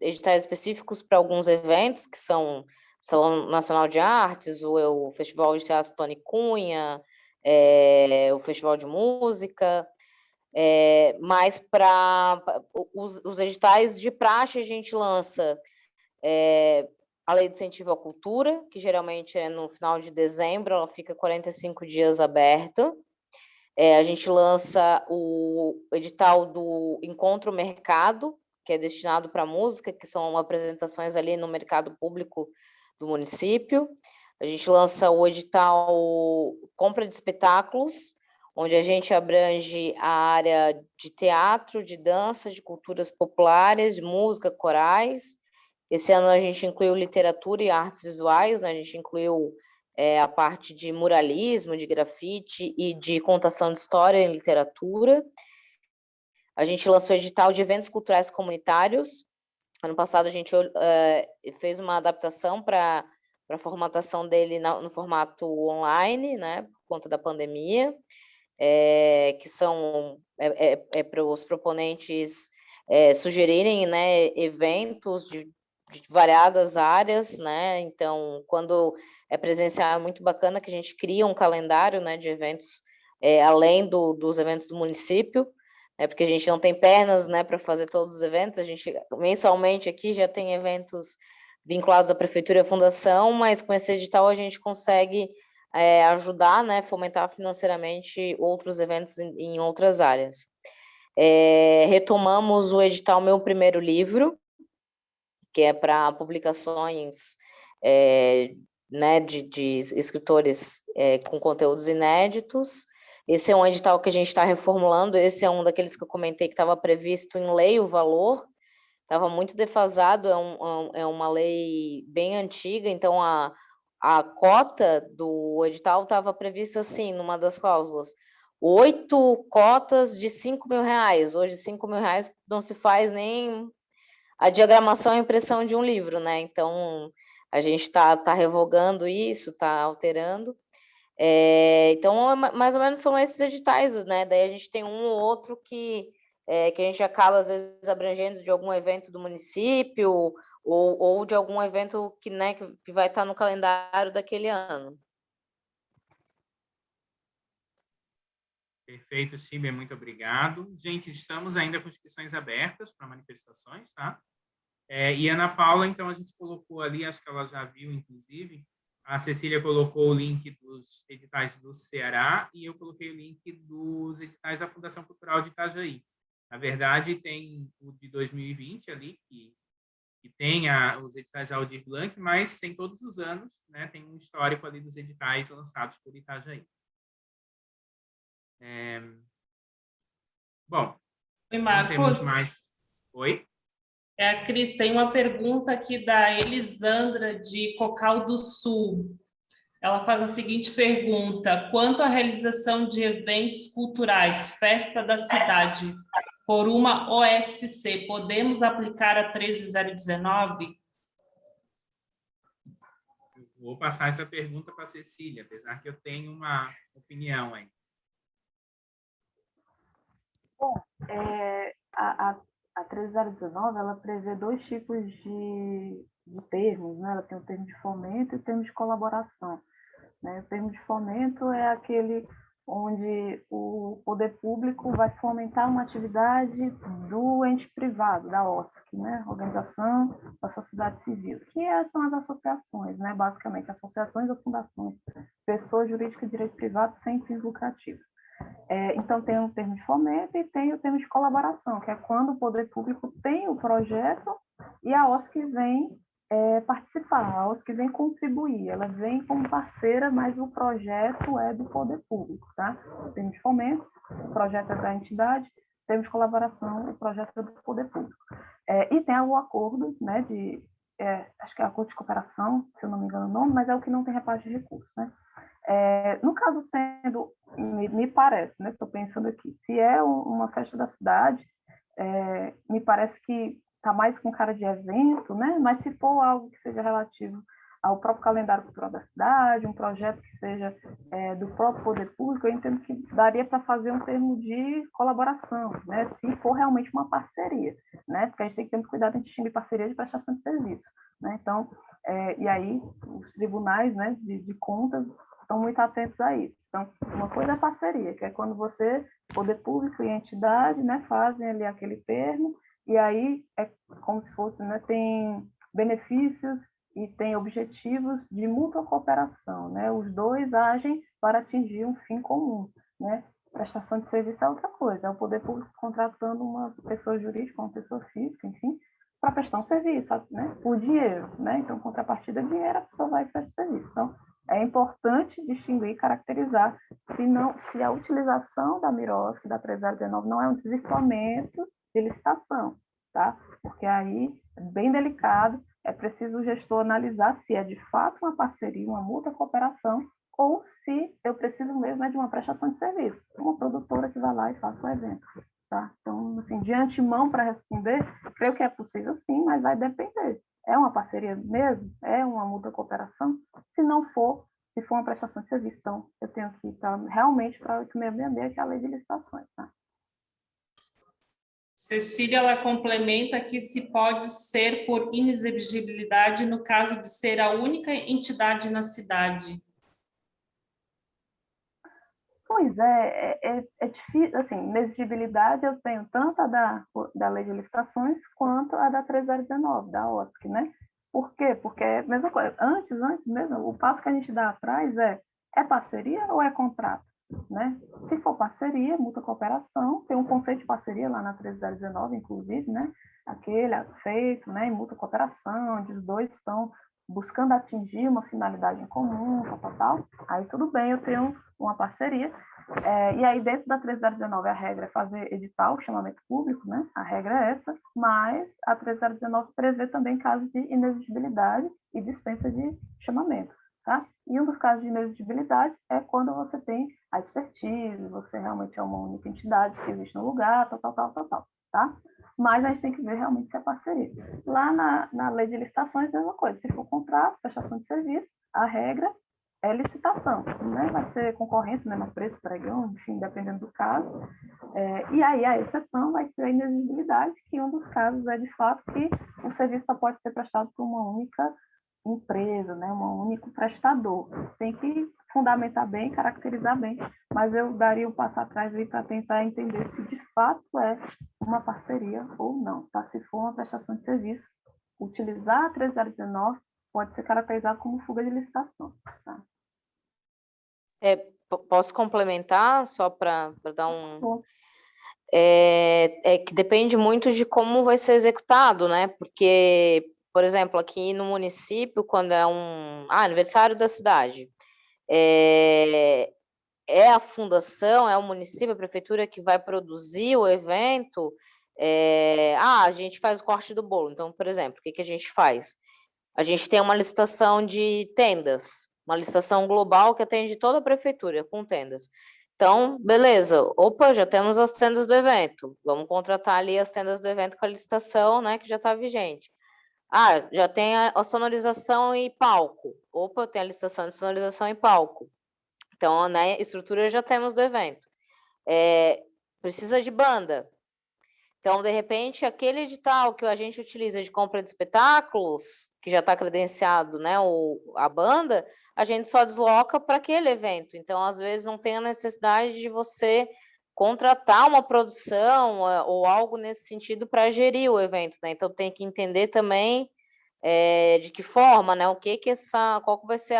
S3: editais específicos para alguns eventos, que são Salão Nacional de Artes, o Festival de Teatro Tony Cunha, o Festival de Música, mas para os editais de praxe a gente lança a Lei de Incentivo à Cultura, que geralmente é no final de dezembro, ela fica 45 dias aberta. A gente lança o edital do Encontro Mercado, que é destinado para música, que são apresentações ali no mercado público do município. A gente lança o edital Compra de Espetáculos, onde a gente abrange a área de teatro, de dança, de culturas populares, de música, corais. Esse ano a gente incluiu literatura e artes visuais, né? A gente incluiu a parte de muralismo, de grafite e de contação de história em literatura. A gente lançou o edital de eventos culturais comunitários. Ano passado a gente fez uma adaptação para a formatação dele no formato online, né, por conta da pandemia, que são para os proponentes sugerirem, né, eventos de variadas áreas, né? Então, quando é presencial, é muito bacana que a gente cria um calendário, né, de eventos além dos eventos do município, porque a gente não tem pernas, né, para fazer todos os eventos. A gente mensalmente aqui já tem eventos vinculados à prefeitura e à fundação, mas com esse edital a gente consegue ajudar, né, fomentar financeiramente outros eventos em outras áreas. Retomamos o edital Meu Primeiro Livro, que é para publicações né, de escritores com conteúdos inéditos. Esse é um edital que a gente está reformulando, esse é um daqueles que eu comentei que estava previsto em lei o valor, estava muito defasado, é uma lei bem antiga, então a cota do edital estava prevista assim, numa das cláusulas, 8 cotas de R$ 5.000. Hoje, R$ 5.000 não se faz nem a diagramação e impressão de um livro, né? Então, a gente está revogando isso, está alterando. Então, mais ou menos são esses editais, né? Daí a gente tem um ou outro que a gente acaba, às vezes, abrangendo de algum evento do município ou de algum evento que, né, que vai estar no calendário daquele ano.
S1: Perfeito, Síbia, muito obrigado. Gente, estamos ainda com inscrições abertas para manifestações, tá? E Ana Paula, então, a gente colocou ali, acho que ela já viu, inclusive, a Cecília colocou o link dos editais do Ceará e eu coloquei o link dos editais da Fundação Cultural de Itajaí. Na verdade, tem o de 2020 ali, que tem os editais de Aldir Blanc, mas tem todos os anos, né? Tem um histórico ali dos editais lançados por Itajaí. Bom,
S4: Oi,
S1: não temos
S4: Marcos.
S1: mais... Oi?
S4: A Cris, tem uma pergunta aqui da Elisandra, de Cocal do Sul. Ela faz a seguinte pergunta: quanto à realização de eventos culturais, festa da cidade, por uma OSC, podemos aplicar a 13019?
S1: Eu vou passar essa pergunta para a Cecília, apesar que eu tenho uma opinião aí.
S2: Bom, a 13019, ela prevê 2 tipos de termos, né? Ela tem o termo de fomento e o termo de colaboração, né? O termo de fomento é aquele onde o poder público vai fomentar uma atividade do ente privado, da OSC, né? Organização da Sociedade Civil, que são as associações, né? Basicamente, associações ou fundações, pessoa jurídica de direito privado sem fins lucrativos. Então, tem o termo de fomento e tem o termo de colaboração, que é quando o poder público tem o projeto e a OSC vem participar, a OSC vem contribuir, ela vem como parceira, mas o projeto é do poder público, tá? O termo de fomento, o projeto é da entidade, o termo de colaboração, o projeto é do poder público. E tem o acordo, né, acho que é acordo de cooperação, se eu não me engano o nome, mas é o que não tem repasse de recursos, né? No caso sendo, me parece, né, estou pensando aqui, se é uma festa da cidade, me parece que está mais com cara de evento, né? Mas se for algo que seja relativo ao próprio calendário cultural da cidade, um projeto que seja do próprio poder público, eu entendo que daria para fazer um termo de colaboração, né? Se for realmente uma parceria, né? Porque a gente tem que ter muito cuidado em distinguir parceria de prestação de serviço, né? Então, e aí os tribunais, né, de contas estão muito atentos a isso. Então, uma coisa é parceria, que é quando você, poder público e entidade, né, fazem ali aquele termo, e aí é como se fosse, né, tem benefícios e tem objetivos de mútua cooperação, né? Os dois agem para atingir um fim comum, né? Prestação de serviço é outra coisa, é o poder público contratando uma pessoa jurídica, uma pessoa física, enfim, para prestar um serviço, né? Por dinheiro, né? Então, contrapartida é dinheiro, a pessoa vai e presta serviço. Então, é importante distinguir e caracterizar se a utilização da MIROSC, da 3019, não é um desvirtuamento de licitação, tá? Porque aí é bem delicado, é preciso o gestor analisar se é de fato uma parceria, uma mútua cooperação, ou se eu preciso mesmo de uma prestação de serviço, uma produtora que vai lá e faça o evento. Tá? Então, assim, de antemão, para responder, creio que é possível sim, mas vai depender. É uma parceria mesmo? É uma mútua cooperação? Se não for, se for uma prestação de serviço, então eu tenho que ir realmente para 8666, que é a lei de licitações. Tá?
S4: Cecília, ela complementa que se pode ser por inexigibilidade no caso de ser a única entidade na cidade.
S2: Pois é difícil, assim, inexigibilidade eu tenho tanto a da lei de licitações quanto a da 3019, da OSC, né? Por quê? Porque é a mesma coisa, antes mesmo, o passo que a gente dá atrás é parceria ou é contrato, né? Se for parceria, mútua cooperação, tem um conceito de parceria lá na 3019, inclusive, né? aquele feito, né, em mútua cooperação, onde os dois estão buscando atingir uma finalidade em comum, tal, aí tudo bem, eu tenho uma parceria. E aí, dentro da 3019, a regra é fazer edital, chamamento público, né? A regra é essa, mas a 3019 prevê também casos de inexigibilidade e dispensa de chamamento, tá? E um dos casos de inexigibilidade é quando você tem a expertise, você realmente é uma única entidade que existe no lugar, tá? Mas a gente tem que ver realmente se é parceria. Lá na lei de licitações, é a mesma coisa. Se for contrato, prestação de serviço, a regra é licitação, né? Vai ser concorrência, menor preço, pregão, enfim, dependendo do caso. E aí a exceção vai ser a inexigibilidade, que um dos casos é, de fato, que o serviço só pode ser prestado por uma única empresa, né? Um único prestador. Tem que fundamentar bem, caracterizar bem, mas eu daria um passo atrás aí para tentar entender se de fato é uma parceria ou não, tá? Se for uma prestação de serviço, utilizar a 3019 pode ser caracterizado como fuga de licitação, tá?
S3: Posso complementar só para dar um... É que depende muito de como vai ser executado, né? Porque, por exemplo, aqui no município, quando é aniversário da cidade, é a fundação, é o município, a prefeitura que vai produzir o evento, a gente faz o corte do bolo. Então, por exemplo, o que a gente faz? A gente tem uma licitação de tendas, uma licitação global que atende toda a prefeitura com tendas. Então, beleza, opa, já temos as tendas do evento, vamos contratar ali as tendas do evento com a licitação, né, que já está vigente. Já tem a sonorização e palco. Opa, tem a licitação de sonorização e palco. Então, né, estrutura já temos do evento. Precisa de banda. Então, de repente, aquele edital que a gente utiliza de compra de espetáculos, que já está credenciado, né, a banda, a gente só desloca para aquele evento. Então, às vezes, não tem a necessidade de você contratar uma produção ou algo nesse sentido para gerir o evento, né? Então, tem que entender também de que forma, né, qual que vai ser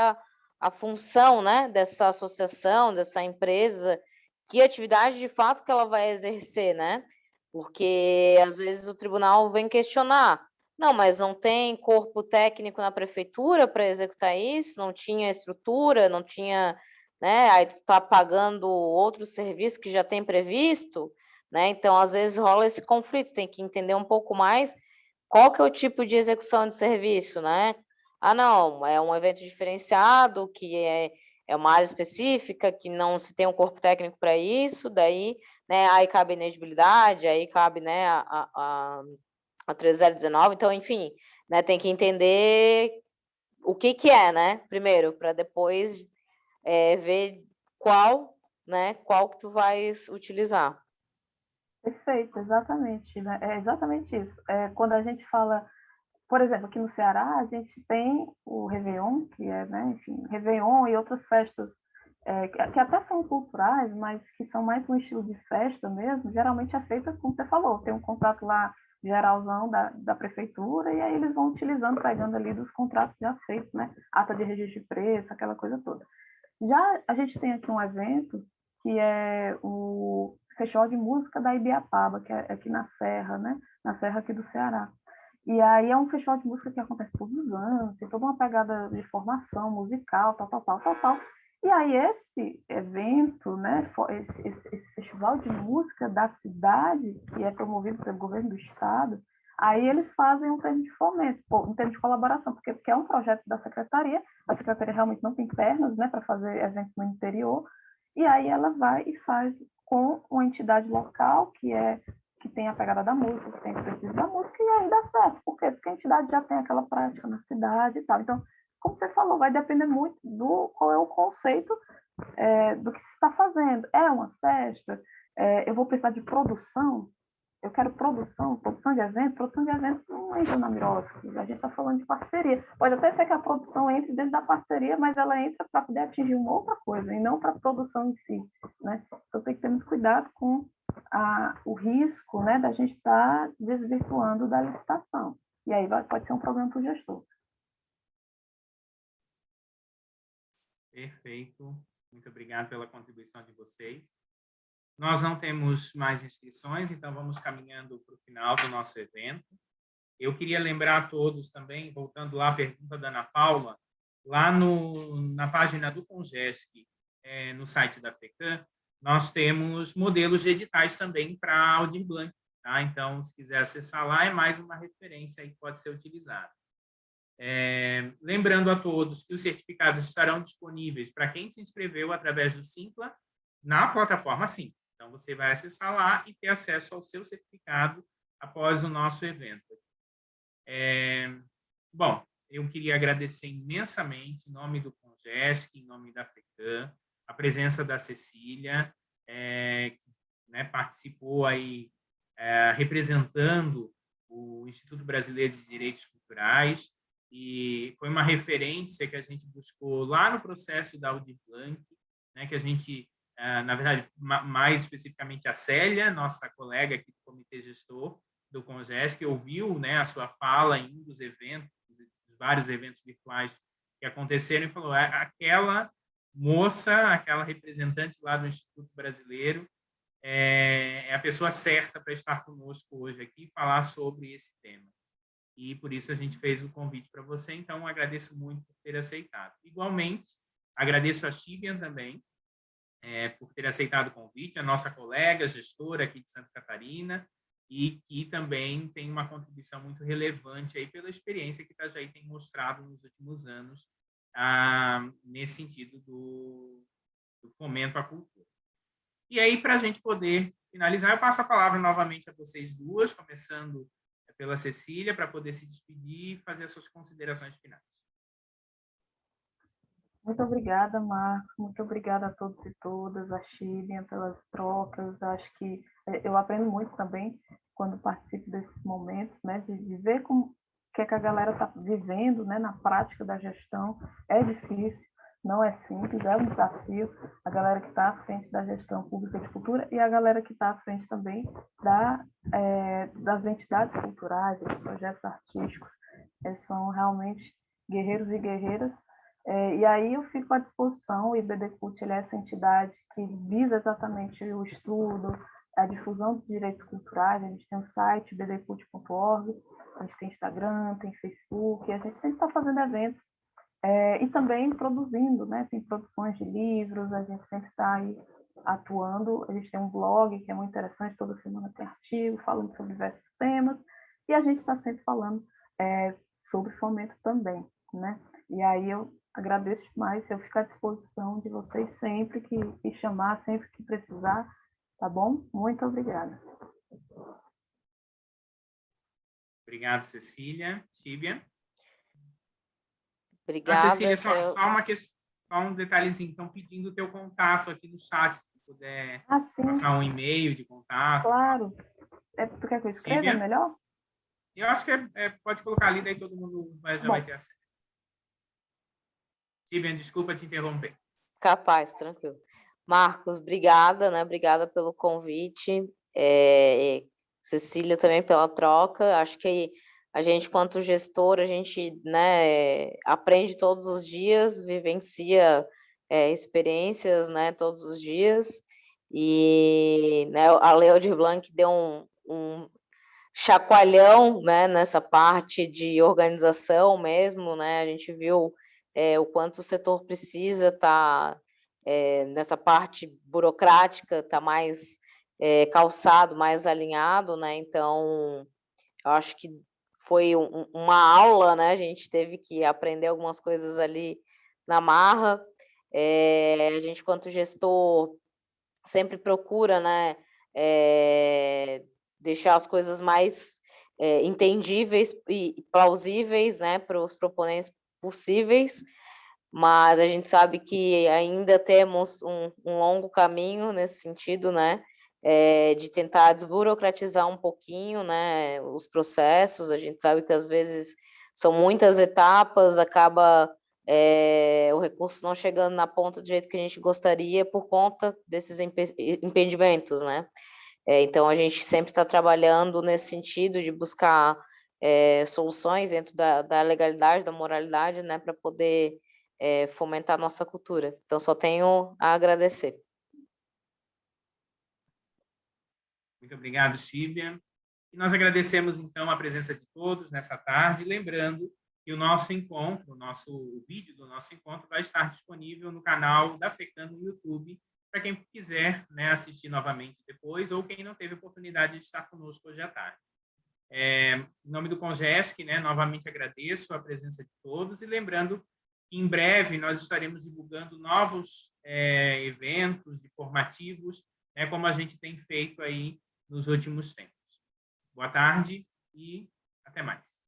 S3: a função, né, dessa associação, dessa empresa, que atividade de fato que ela vai exercer, né? Porque às vezes o tribunal vem questionar, não, mas não tem corpo técnico na prefeitura para executar isso, não tinha estrutura, não tinha, né? Aí tu está pagando outros serviços que já tem previsto, né? Então, às vezes rola esse conflito, tem que entender um pouco mais qual que é o tipo de execução de serviço, né? Não, é um evento diferenciado, que é uma área específica, que não se tem um corpo técnico para isso, daí, né, aí cabe a inegibilidade, aí cabe, né, a 3019, então, enfim, né, tem que entender o que é, né, primeiro, para depois ver qual que tu vais utilizar.
S2: Perfeito, exatamente, né? É exatamente isso. Quando a gente fala, por exemplo, aqui no Ceará, a gente tem o Réveillon, que é, né, enfim, Réveillon e outras festas que até são culturais, mas que são mais um estilo de festa mesmo, geralmente é feita como você falou, tem um contrato lá geralzão da prefeitura, e aí eles vão utilizando, pegando ali dos contratos já feitos, né? Ata de registro de preço, aquela coisa toda. Já a gente tem aqui um evento que é o Festival de Música da Ibiapaba, que é aqui na Serra, né? Na Serra aqui do Ceará. E aí é um festival de música que acontece todos os anos, tem toda uma pegada de formação musical, tal. E aí esse evento, né, esse festival de música da cidade, que é promovido pelo governo do estado, aí eles fazem um termo de fomento, um termo de colaboração, porque é um projeto da secretaria, a secretaria realmente não tem pernas, né, para fazer eventos no interior, e aí ela vai e faz com uma entidade local, que tem a pegada da música, que tem a expertise da música, e aí dá certo. Por quê? Porque a entidade já tem aquela prática na cidade e tal. Então, como você falou, vai depender muito do qual é o conceito do que se está fazendo. É uma festa? Eu vou precisar de produção? Eu quero produção de evento não entra na Miroski. A gente está falando de parceria. Pode até ser que a produção entre dentro da parceria, mas ela entra para poder atingir uma outra coisa, e não para a produção em si, né? Então tem que ter muito cuidado com o risco, né, da gente estar desvirtuando da licitação. E aí pode ser um problema para o gestor.
S1: Perfeito. Muito obrigado pela contribuição de vocês. Nós não temos mais inscrições, então vamos caminhando para o final do nosso evento. Eu queria lembrar a todos também, voltando lá à pergunta da Ana Paula, lá na página do Congesc, no site da FECAM, nós temos modelos de editais também para Aldir Blanc. Tá? Então, se quiser acessar lá, é mais uma referência aí que pode ser utilizada. Lembrando a todos que os certificados estarão disponíveis para quem se inscreveu através do Simpla na plataforma Simpla. Então, você vai acessar lá e ter acesso ao seu certificado após o nosso evento. Bom, eu queria agradecer imensamente, em nome do Congesc, em nome da FECAM, a presença da Cecília, que participou aí representando o Instituto Brasileiro de Direitos Culturais, e foi uma referência que a gente buscou lá no processo da Aldir Blanc, que a gente, na verdade, mais especificamente a Célia, nossa colega aqui do Comitê Gestor do Congesc, que ouviu a sua fala em um dos eventos, vários eventos virtuais que aconteceram, e falou: aquela moça, aquela representante lá do Instituto Brasileiro, é a pessoa certa para estar conosco hoje aqui e falar sobre esse tema. E por isso a gente fez o convite para você, então agradeço muito por ter aceitado. Igualmente, agradeço a Chibian também, por ter aceitado o convite, a nossa colega, gestora aqui de Santa Catarina, e que também tem uma contribuição muito relevante aí pela experiência que Itajaí tem mostrado nos últimos anos, nesse sentido do fomento à cultura. E aí, para a gente poder finalizar, eu passo a palavra novamente a vocês duas, começando pela Cecília, para poder se despedir e fazer as suas considerações finais.
S2: Muito obrigada, Marcos. Muito obrigada a todos e todas, a Chibian, pelas trocas. Acho que eu aprendo muito também quando participo desses momentos, de ver como que a galera está vivendo, na prática da gestão. É difícil, não é simples, é um desafio. A galera que está à frente da gestão pública de cultura e a galera que está à frente também das entidades culturais, dos projetos artísticos. São realmente guerreiros e guerreiras. E aí eu fico à disposição. O IBDCult ele é essa entidade que visa exatamente o estudo, a difusão dos direitos culturais. A gente tem um site, ibdcult.org, a gente tem Instagram, tem Facebook, a gente sempre está fazendo eventos e também produzindo, tem produções de livros, a gente sempre está aí atuando. A gente tem um blog que é muito interessante, toda semana tem artigo falando sobre diversos temas, e a gente está sempre falando sobre fomento também, E aí eu agradeço demais, eu fico à disposição de vocês sempre que chamar, sempre que precisar, tá bom? Muito obrigada.
S1: Obrigado, Cecília. Chibian?
S3: Obrigada.
S1: Cecília, só um detalhezinho, estão pedindo o teu contato aqui no chat, se puder passar um e-mail de contato.
S2: Claro. Tu quer que eu escreva? É melhor?
S1: Eu acho que pode colocar ali, daí todo mundo já vai ter acesso. Chibian, desculpa te interromper.
S3: Capaz, tranquilo. Marcos, obrigada, Obrigada pelo convite. Cecília também pela troca. Acho que a gente, quanto gestor, a gente aprende todos os dias, vivencia experiências todos os dias. E a Lei Aldir Blanc deu um chacoalhão nessa parte de organização mesmo. A gente viu o quanto o setor precisa estar nessa parte burocrática, estar mais calçado, mais alinhado, Então, eu acho que foi uma aula, A gente teve que aprender algumas coisas ali na marra. A gente, quanto gestor, sempre procura, deixar as coisas mais entendíveis e plausíveis, para os proponentes possíveis, mas a gente sabe que ainda temos um longo caminho nesse sentido, de tentar desburocratizar um pouquinho, os processos. A gente sabe que às vezes são muitas etapas, acaba o recurso não chegando na ponta do jeito que a gente gostaria por conta desses impedimentos, Então, a gente sempre está trabalhando nesse sentido de buscar soluções dentro da legalidade, da moralidade, para poder fomentar a nossa cultura. Então, só tenho a agradecer.
S1: Muito obrigado, Silvia. E nós agradecemos, então, a presença de todos nessa tarde, lembrando que o nosso encontro, o vídeo do nosso encontro vai estar disponível no canal da FECAM no YouTube, para quem quiser, né, assistir novamente depois, ou quem não teve oportunidade de estar conosco hoje à tarde. Em nome do Congesc, né, novamente agradeço a presença de todos, e lembrando que em breve nós estaremos divulgando novos eventos informativos, né, como a gente tem feito aí nos últimos tempos. Boa tarde e até mais.